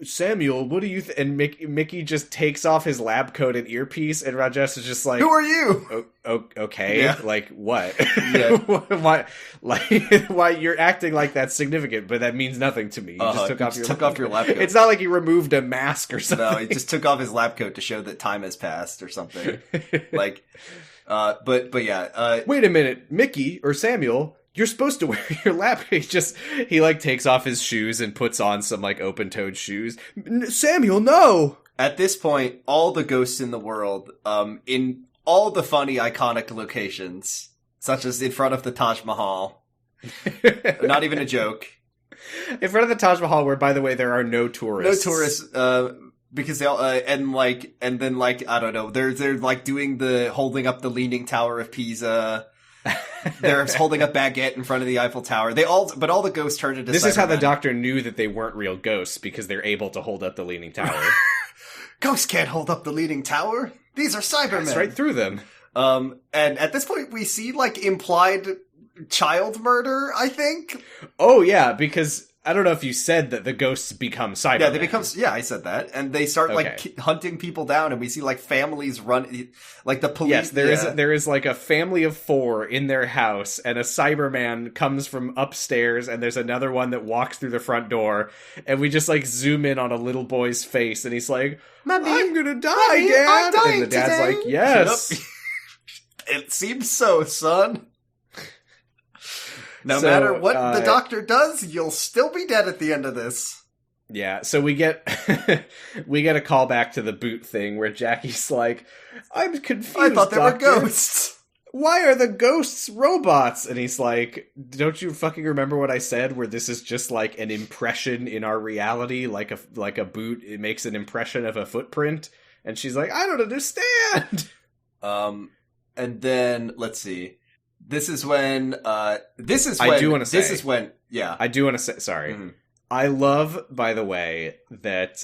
Samuel, what do you think? And Mickey just takes off his lab coat and earpiece, and Rajesh is just like, who are you? Okay. Yeah. Like, what? Yeah. Why you're acting like that's significant, but that means nothing to me. You just took off your lab coat. It's not like he removed a mask or something. No, he just took off his lab coat to show that time has passed or something. Like, but yeah. Wait a minute, Mickey or Samuel, you're supposed to wear your lab. He takes off his shoes and puts on some like open-toed shoes. Samuel, no! At this point, all the ghosts in the world, in all the funny, iconic locations, such as in front of the Taj Mahal. Not even a joke. In front of the Taj Mahal, where, by the way, there are no tourists. No tourists, because they all, and then I don't know, they're like doing holding up the Leaning Tower of Pisa. They're holding up baguette in front of the Eiffel Tower. But all the ghosts turned into This Cybermen. is how the Doctor knew that they weren't real ghosts, because they're able to hold up the Leaning Tower. Ghosts can't hold up the Leaning Tower. These are Cybermen. That's right through them. And at this point we see like implied child murder, I think. Oh yeah, because I don't know if you said that the ghosts become Cybermen. Yeah, they become. Yeah, I said that, and they start like hunting people down, and we see like families run, like the police. Yes, there is like a family of 4 in their house, and a Cyberman comes from upstairs, and there's another one that walks through the front door, and we just like zoom in on a little boy's face, and he's like, "Mommy, I'm gonna die, Mommy, Dad," I'm dying and the dad's today. like, "Yes." It seems so, son. No matter what the Doctor does, you'll still be dead at the end of this. Yeah, so we get a call back to the boot thing where Jackie's like, "I'm confused. I thought there were Doctor. ghosts. why are the ghosts robots? And he's like, don't you fucking remember what I said, where this is just like an impression in our reality, like a boot, it makes an impression of a footprint? And she's like, I don't understand. And then, let's see. This is when, I do want to say. This is when, yeah. I do want to say, sorry. Mm-hmm. I love, by the way, that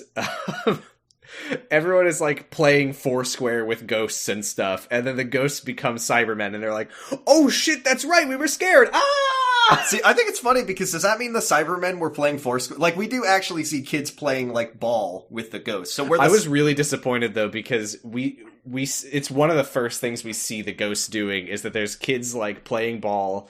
everyone is like playing Foursquare with ghosts and stuff, and then the ghosts become Cybermen, and they're like, oh shit, that's right, we were scared! Ah! See, I think it's funny, because does that mean the Cybermen were playing Foursquare? Like, we do actually see kids playing, like, ball with the ghosts. So I was really disappointed, though, because it's one of the first things we see the ghosts doing, is that there's kids, like, playing ball,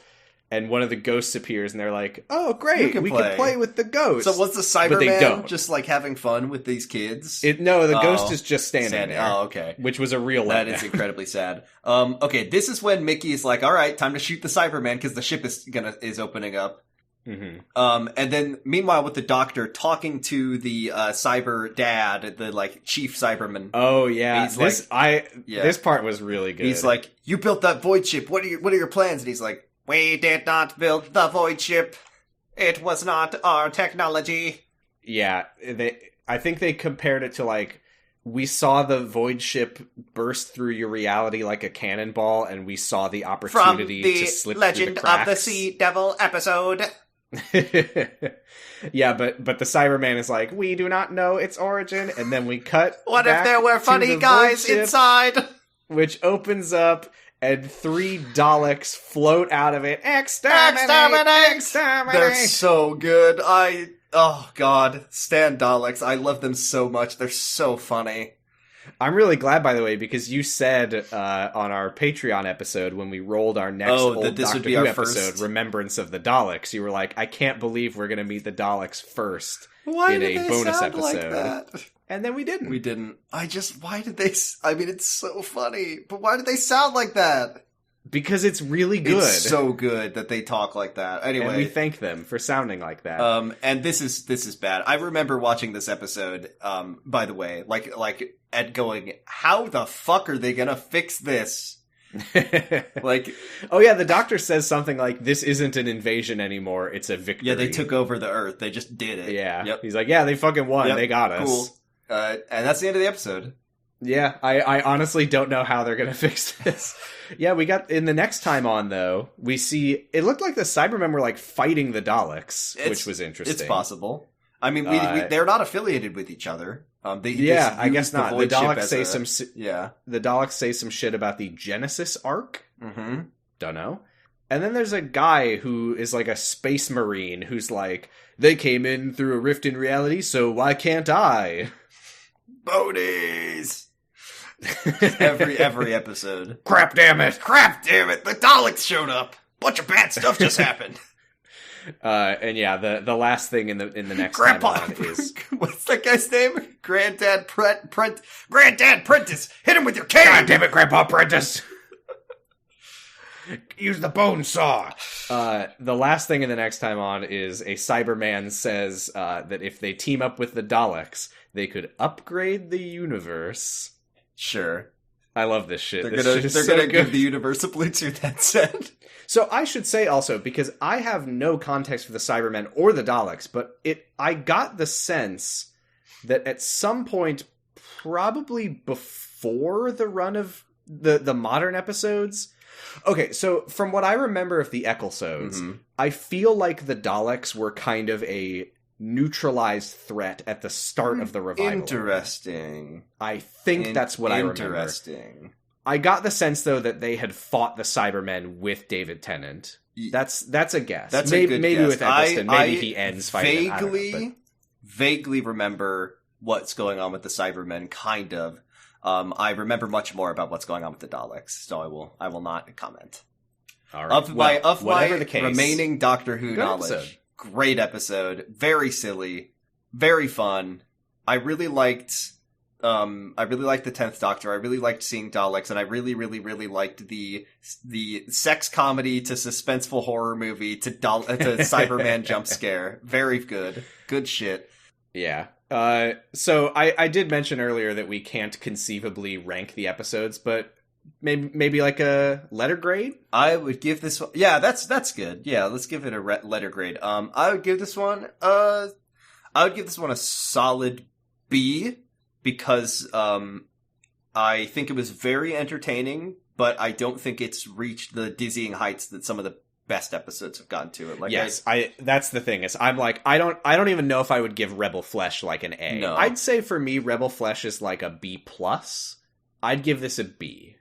and one of the ghosts appears, and they're like, oh, great, we can play with the ghost. So was the Cyberman just, like, having fun with these kids? No, the ghost is just standing there. Oh, okay. Which was a real letdown. That is incredibly sad. Okay, this is when Mickey is like, alright, time to shoot the Cyberman, because the ship is opening up. Mm-hmm. And then, meanwhile, with the Doctor talking to the Cyber Dad, the, like, Chief Cyberman. Oh, yeah. This part was really good. He's like, you built that void ship, what are your plans? And he's like, we did not build the void ship. It was not our technology. Yeah, I think they compared it to, like, we saw the void ship burst through your reality like a cannonball, and we saw the opportunity to slip through the cracks. From the Legend of the Sea Devil episode. Yeah, but the Cyberman is like, we do not know its origin, and then we cut What if there were funny guys inside? Which opens up, and 3 Daleks float out of it. Exterminate! They're so good. Oh god, stan Daleks. I love them so much. They're so funny. I'm really glad, by the way, because you said on our Patreon episode, when we rolled our next old Doctor Who episode, Remembrance of the Daleks, you were like, I can't believe we're going to meet the Daleks first in a bonus episode. Like that? And then we didn't. We didn't. Why did they... I mean, it's so funny, but why did they sound like that? Because it's really good. It's so good that they talk like that. Anyway, and we thank them for sounding like that. And this is bad. I remember watching this episode. By the way, like and going, how the fuck are they gonna fix this? Like, oh yeah, the Doctor says something like, "This isn't an invasion anymore; it's a victory." Yeah, they took over the Earth. They just did it. Yeah, yep. He's like, "Yeah, they fucking won. Yep. They got us." Cool. And that's the end of the episode. Yeah, I honestly don't know how they're gonna fix this. Yeah, we got, in the next time on, though, we see, it looked like the Cybermen were, like, fighting the Daleks, which was interesting. It's possible. I mean, they're not affiliated with each other. I guess not. The Daleks the Daleks say some shit about the Genesis arc. Mm-hmm. Don't know. And then there's a guy who is, like, a space marine who's like, they came in through a rift in reality, so why can't I? Bonies! every episode. Crap damn it! The Daleks showed up. Bunch of bad stuff just happened. And yeah, the last thing in the next Grandpa time on is, what's that guy's name? Granddad Prentice. Hit him with your cane. God damn it, Grandpa Prentice. Use the bone saw. The last thing in the next time on is a Cyberman says that if they team up with the Daleks, they could upgrade the universe. Sure. I love this shit. They're gonna give the universe a Bluetooth headset. So I should say also, because I have no context for the Cybermen or the Daleks, but I got the sense that at some point, probably before the run of the modern episodes. Okay, so from what I remember of the Ecclesodes, I feel like the Daleks were kind of a neutralized threat at the start of the revival. Interesting. I think that's what I remember. Interesting. I got the sense, though, that they had fought the Cybermen with David Tennant. That's a guess. That's a good guess. With Eccleston, maybe he ends fighting them. Vaguely remember what's going on with the Cybermen, kind of. I remember much more about what's going on with the Daleks, so I will not comment. All right. Of my remaining Doctor Who knowledge. Episode. Great episode, very silly, very fun. I really liked the 10th Doctor. I really liked seeing Daleks, and I really, really, really liked the sex comedy to suspenseful horror movie to Cyberman jump scare. Very good. Good shit. Yeah. So I did mention earlier that we can't conceivably rank the episodes, but maybe like a letter grade? I would give this one... Yeah, that's good. Yeah, let's give it a letter grade. I would give this one a solid B, because I think it was very entertaining, but I don't think it's reached the dizzying heights that some of the best episodes have gotten to it. Like, yes, that's the thing, is I'm like, I don't even know if I would give Rebel Flesh like an A. No. I'd say for me, Rebel Flesh is like a B+. I'd give this a B.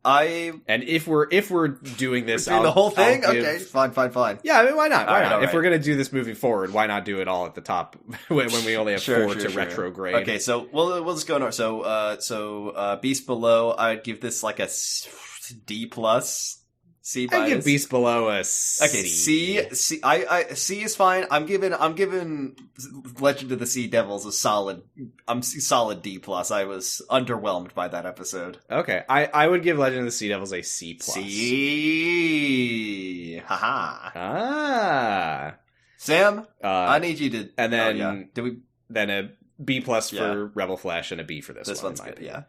And if we're doing this, the whole thing? Okay, fine. Yeah, I mean, why not? Why not? All right. If we're gonna do this moving forward, why not do it all at the top when we only have four to retrograde? Okay, so we'll just go in order. So Beast Below, I'd give this like a D+. C minus. I'd give Beast Below a C. Okay, C is fine. I'm giving Legend of the Sea Devils a solid D+. I was underwhelmed by that episode. Okay, I would give Legend of the Sea Devils a C+. C. Haha. Ah. Sam, I need you to... And then... Then a B+ for Rebel Flesh and a B for this one. This one's good, yeah.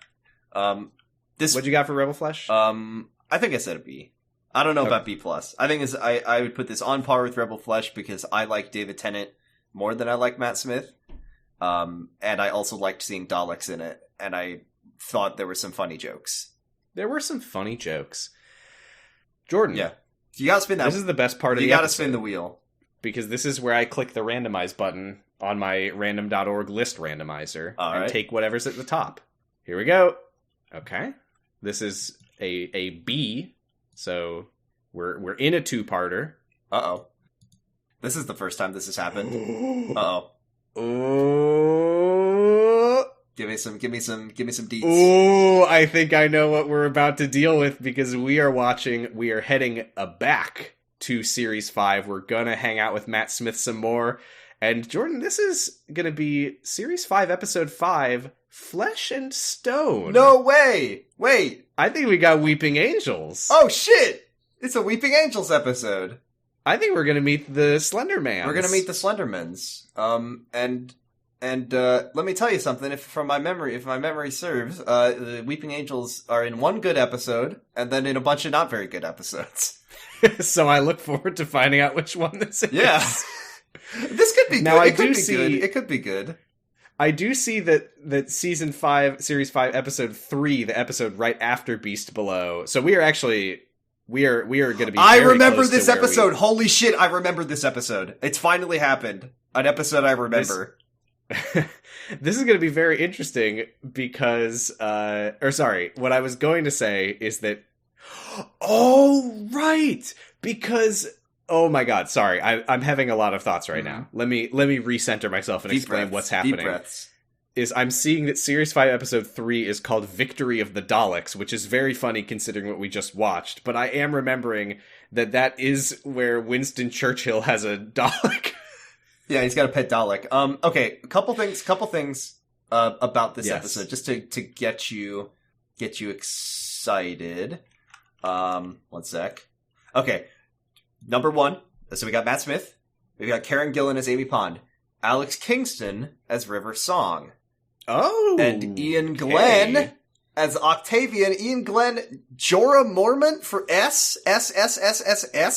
What'd you got for Rebel Flesh? I think I said a B. I don't know about B+. I think I would put this on par with Rebel Flesh because I like David Tennant more than I like Matt Smith. And I also liked seeing Daleks in it, and I thought there were some funny jokes. There were some funny jokes. Jordan. Yeah. You gotta spin that. This is the best part of the episode. You gotta episode, spin the wheel. Because this is where I click the randomize button on my random.org list randomizer and take whatever's at the top. Here we go. Okay. This is a B. So we're in a two-parter. Uh-oh. This is the first time this has happened. Uh-oh. Oh. Give me some deets. Oh, I think I know what we're about to deal with, because we are heading back to Series 5. We're gonna hang out with Matt Smith some more. And Jordan, this is gonna be Series 5, Episode 5, Flesh and Stone. No way! Wait! I think we got Weeping Angels. Oh shit! It's a Weeping Angels episode. I think we're gonna meet the Slendermans. We're gonna meet the Slendermans. And let me tell you something. If my memory serves, the Weeping Angels are in one good episode, and then in a bunch of not very good episodes. So I look forward to finding out which one this is. Yeah. This could be now, good. It could be good. I do see that Season 5, Series 5, Episode 3, the episode right after Beast Below. So we are going to be I remember this episode. Holy shit, I remember this episode. It's finally happened. An episode I remember. This is going to be very interesting because, what I was going to say is that, oh, right, because, oh my god, sorry, I'm having a lot of thoughts right now. Let me recenter myself and explain what's happening. Deep breaths. Is I'm seeing that Series 5, Episode 3 is called Victory of the Daleks, which is very funny considering what we just watched, but I am remembering that is where Winston Churchill has a Dalek. Yeah, he's got a pet Dalek. Okay, a couple things about this episode, just to get you excited. One sec. Okay, number one. So we got Matt Smith. We got Karen Gillan as Amy Pond. Alex Kingston as River Song. Oh, and Ian Glenn as Octavian. Ian Glenn, Jorah Mormont for S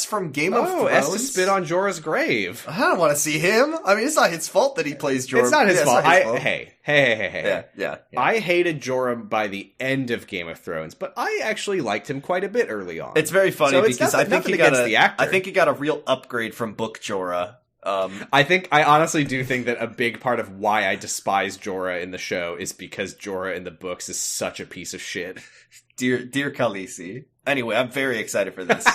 from Game of Thrones. Oh, S to spit on Jorah's grave. I don't want to see him. I mean, it's not his fault that he plays Jorah. It's not his fault. Hey. Yeah. I hated Jorah by the end of Game of Thrones, but I actually liked him quite a bit early on. It's very funny because I think he got a real upgrade from book Jorah. I honestly do think that a big part of why I despise Jorah in the show is because Jorah in the books is such a piece of shit. Dear Khaleesi. Anyway, I'm very excited for this.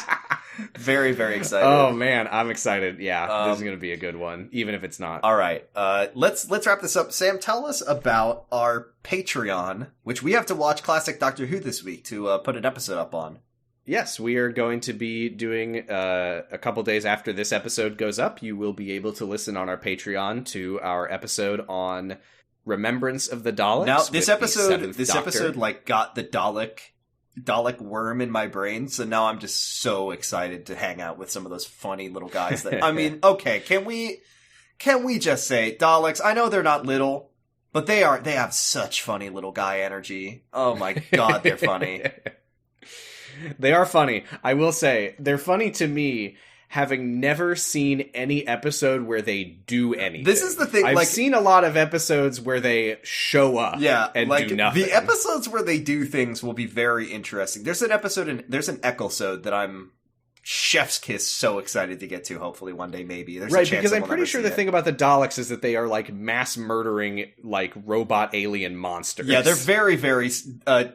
Very, very excited. Oh man, I'm excited. Yeah, this is going to be a good one, even if it's not. All right, let's wrap this up. Sam, tell us about our Patreon, which we have to watch Classic Doctor Who this week to put an episode up on. Yes, we are going to be doing a couple days after this episode goes up. You will be able to listen on our Patreon to our episode on Remembrance of the Daleks. Now, this episode like got the Dalek worm in my brain, so now I'm just so excited to hang out with some of those funny little guys. That I mean, okay, can we just say Daleks? I know they're not little, but they have such funny little guy energy. Oh my god, they're funny. They are funny. I will say, they're funny to me, having never seen any episode where they do anything. This is the thing. I've seen a lot of episodes where they show up and do nothing. The episodes where they do things will be very interesting. There's an Ecclesode that I'm chef's kiss so excited to get to, hopefully one day, maybe. There's right, because I'm pretty sure the thing about the Daleks is that they are like mass murdering like robot alien monsters. Yeah, they're very, very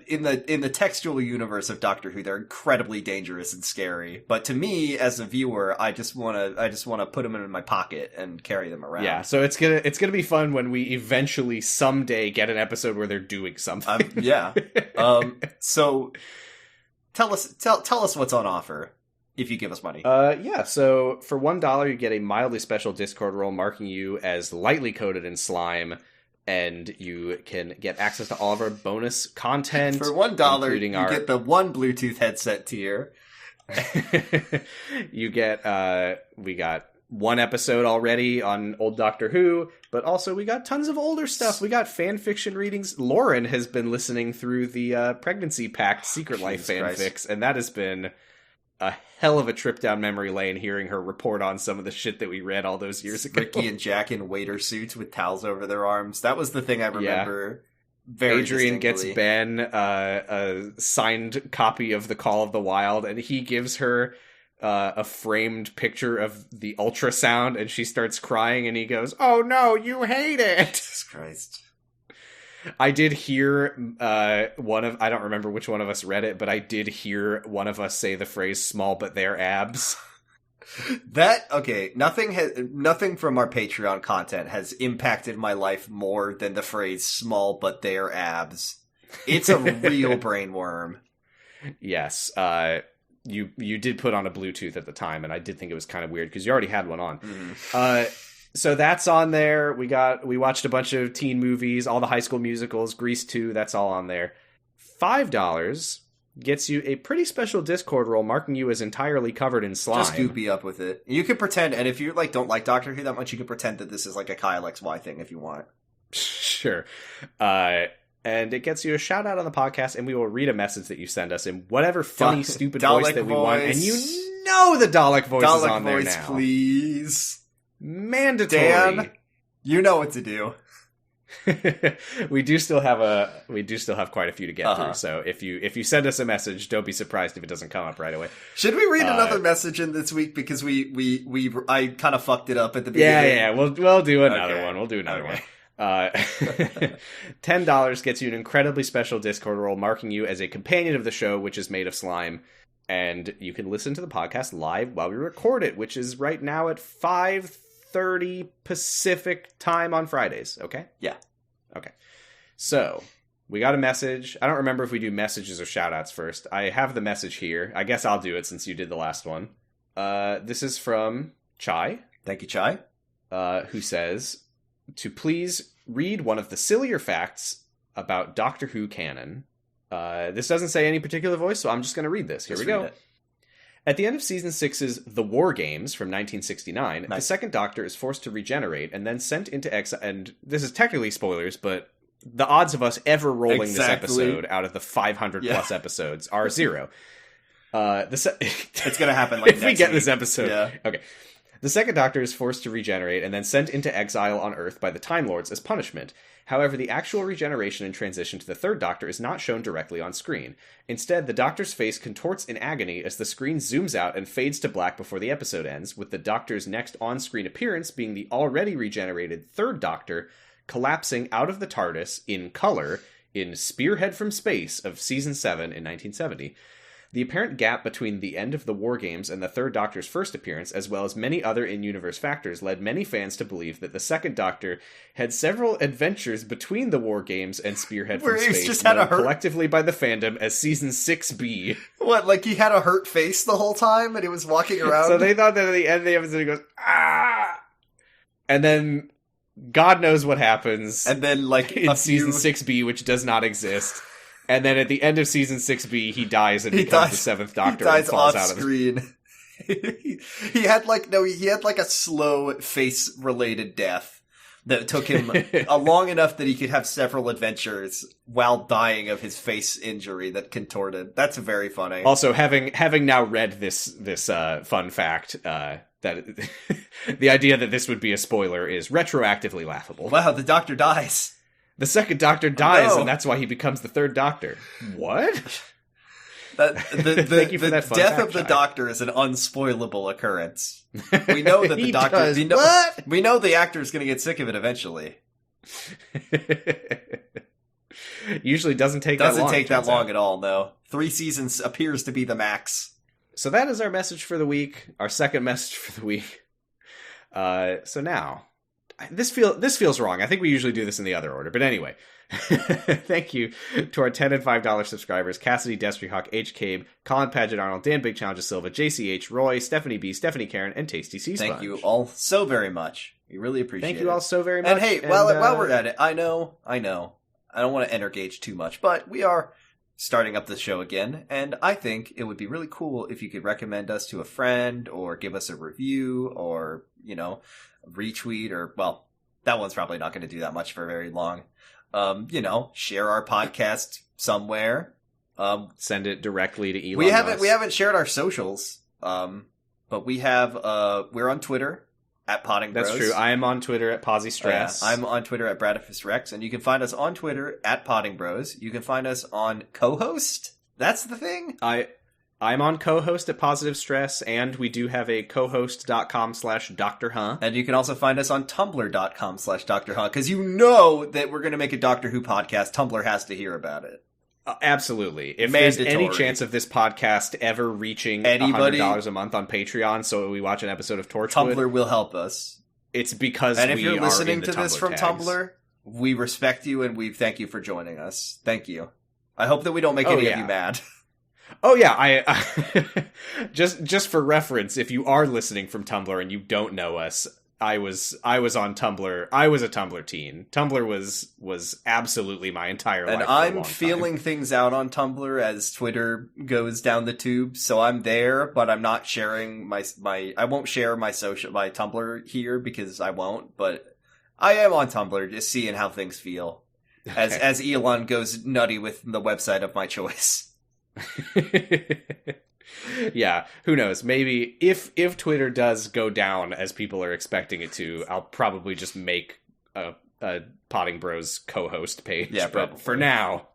in the textual universe of Doctor Who, they're incredibly dangerous and scary. But to me, as a viewer, I just wanna put them in my pocket and carry them around. Yeah, so it's gonna be fun when we eventually someday get an episode where they're doing something. Yeah. So tell us what's on offer. If you give us money. Yeah, so for $1, you get a mildly special Discord role marking you as lightly coated in slime, and you can get access to all of our bonus content. For $1, you get the one Bluetooth headset tier. You get, we got one episode already on old Doctor Who, but also we got tons of older stuff. We got fan fiction readings. Lauren has been listening through the Pregnancy Pact Secret Life fanfics, and that has been a hell of a trip down memory lane hearing her report on some of the shit that we read all those years ago. Ricky and Jack in waiter suits with towels over their arms. That was the thing I remember very Adrian distinctly. gets Ben a signed copy of The Call of the Wild, and he gives her a framed picture of the ultrasound, and she starts crying, and he goes, "Oh no, you hate it!" Jesus Christ. I did hear I don't remember which one of us read it, but I did hear one of us say the phrase "small but they're abs." Nothing from our Patreon content has impacted my life more than the phrase "small but they're abs." It's a real brain worm. Yes, you did put on a Bluetooth at the time, and I did think it was kind of weird because you already had one on. Mm-hmm. So that's on there. We watched a bunch of teen movies, all the High School Musicals, Grease 2, that's all on there. $5 gets you a pretty special Discord role marking you as entirely covered in slime. Just goopy up with it. You can pretend, and if you don't like Doctor Who that much, you can pretend that this is like a Kyle XY thing if you want. Sure. And it gets you a shout out on the podcast, and we will read a message that you send us in whatever funny, stupid voice that we want. And you know the Dalek voice is on there now. Dalek voice, please. Mandatory. Dan, you know what to do. we do still have quite a few to get through. So if you send us a message, don't be surprised if it doesn't come up right away. Should we read another message in this week because I kind of fucked it up at the beginning? Yeah. We'll do another one. We'll do another one. $10 gets you an incredibly special Discord role marking you as a companion of the show, which is made of slime. And you can listen to the podcast live while we record it, which is right now at 5:30 Pacific time on Fridays. Okay? Yeah. Okay. So, we got a message. I don't remember if we do messages or shoutouts first. I have the message here. I guess I'll do it since you did the last one. This is from Chai. Thank you, Chai. Who says, to please read one of the sillier facts about Doctor Who canon. This doesn't say any particular voice, so I'm just going to read this. Here we go. At the end of Season 6's The War Games from 1969, the second Doctor is forced to regenerate and then sent into exile. And this is technically spoilers, but the odds of us ever rolling this episode out of the 500 plus episodes are zero. It's going to happen like if we get this episode. Yeah. Okay. The second Doctor is forced to regenerate and then sent into exile on Earth by the Time Lords as punishment. However, the actual regeneration and transition to the third Doctor is not shown directly on screen. Instead, the Doctor's face contorts in agony as the screen zooms out and fades to black before the episode ends, with the Doctor's next on-screen appearance being the already regenerated third Doctor collapsing out of the TARDIS in color in Spearhead from Space of Season 7 in 1970. The apparent gap between the end of the War Games and the third Doctor's first appearance, as well as many other in-universe factors, led many fans to believe that the second Doctor had several adventures between the War Games and Spearhead from Space, just had known collectively by the fandom as Season 6B. What, like he had a hurt face the whole time and he was walking around? So they thought that at the end of the episode he goes, ah! And then God knows what happens. And then, like, in Season 6B, which does not exist. And then at the end of Season 6B, he dies and becomes the seventh Doctor and falls out of screen. He had a slow face-related death that took him long enough that he could have several adventures while dying of his face injury that contorted. That's very funny. Also, having now read this fun fact, that the idea that this would be a spoiler is retroactively laughable. Wow, the Doctor dies. The second Doctor dies, no. and that's why he becomes the third Doctor. What? Thank you for that fun death fact, of the Doctor is an unspoilable occurrence. We know that the Doctor... We know the actor is going to get sick of it eventually. Usually doesn't take that long. Doesn't take that long at all, no. 3 seasons appears to be the max. So that is our message for the week. Our second message for the week. So now... This feels wrong. I think we usually do this in the other order. But anyway, thank you to our $10 and $5 subscribers, Cassidy, Destry Hawk, H. Cabe, Colin Paget Arnold, Dan Big Challenger Silva, JCH, Roy, Stephanie B, Stephanie Karen, and Tasty C Sponge. Thank you all so very much. We really appreciate it. Thank you all so very much. And hey, while we're at it, I know. I don't want to enter Gage too much, but we are starting up the show again, and I think it would be really cool if you could recommend us to a friend, or give us a review, or, retweet, or, well, that one's probably not going to do that much for very long. Share our podcast somewhere. Send it directly to Elon Musk. We haven't shared our socials, but we have, we're on Twitter at Potting Bros. That's true. I am on Twitter at Posy Stress. I'm on Twitter at Bradifus Rex, and you can find us on Twitter at Potting Bros. You can find us on co-host. That's the thing. I'm on co-host at Positive Stress, and we do have a cohost.com/Dr. Huh. And you can also find us on tumblr.com/Dr. Huh, because you know that we're going to make a Doctor Who podcast. Tumblr has to hear about it. Absolutely. If there's any chance of this podcast ever reaching $100 a month on Patreon so we watch an episode of Torchwood, Tumblr will help us. It's because and if you're listening to this Tumblr from tags. Tumblr, we respect you and we thank you for joining us. Thank you. I hope that we don't make any of you mad. Oh yeah, I just for reference, if you are listening from Tumblr and you don't know us, I was on Tumblr. I was a Tumblr teen. Tumblr was absolutely my entire life. And I'm feeling things out on Tumblr as Twitter goes down the tube. So I'm there, but I'm not sharing my I won't share my Tumblr here because I won't. But I am on Tumblr, just seeing how things feel as Elon goes nutty with the website of my choice. Yeah, who knows? Maybe if Twitter does go down as people are expecting it to, I'll probably just make a Potting Bros co-host page. Yeah, but for now,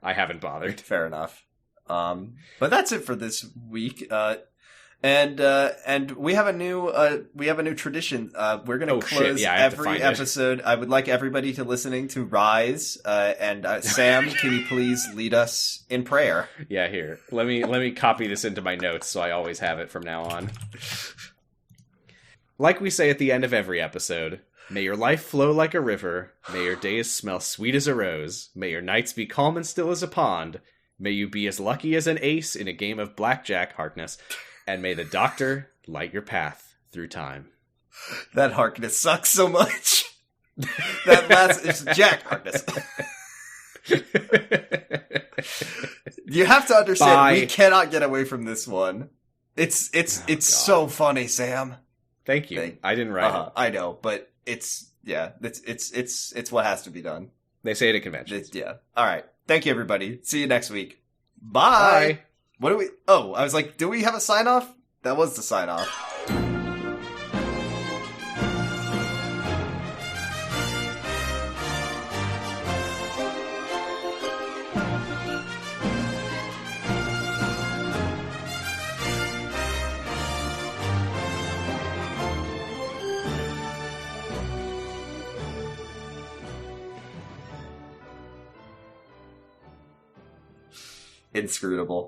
I haven't bothered. Fair enough. But that's it for this week. And we have a new tradition. We're going to close every episode. I would like everybody to listening to rise. And Sam, can you please lead us in prayer? Yeah, here. Let me copy this into my notes so I always have it from now on. Like we say at the end of every episode, may your life flow like a river. May your days smell sweet as a rose. May your nights be calm and still as a pond. May you be as lucky as an ace in a game of blackjack, Harkness. And may the Doctor light your path through time. That Harkness sucks so much. That last is Jack Harkness. You have to understand, we cannot get away from this one. It's so funny, Sam. Thank you. I didn't write it. I know, but it's what has to be done. They say it at conventions. All right. Thank you, everybody. See you next week. Bye. What do we... Oh, I was like, do we have a sign-off? That was the sign-off. Inscrutable.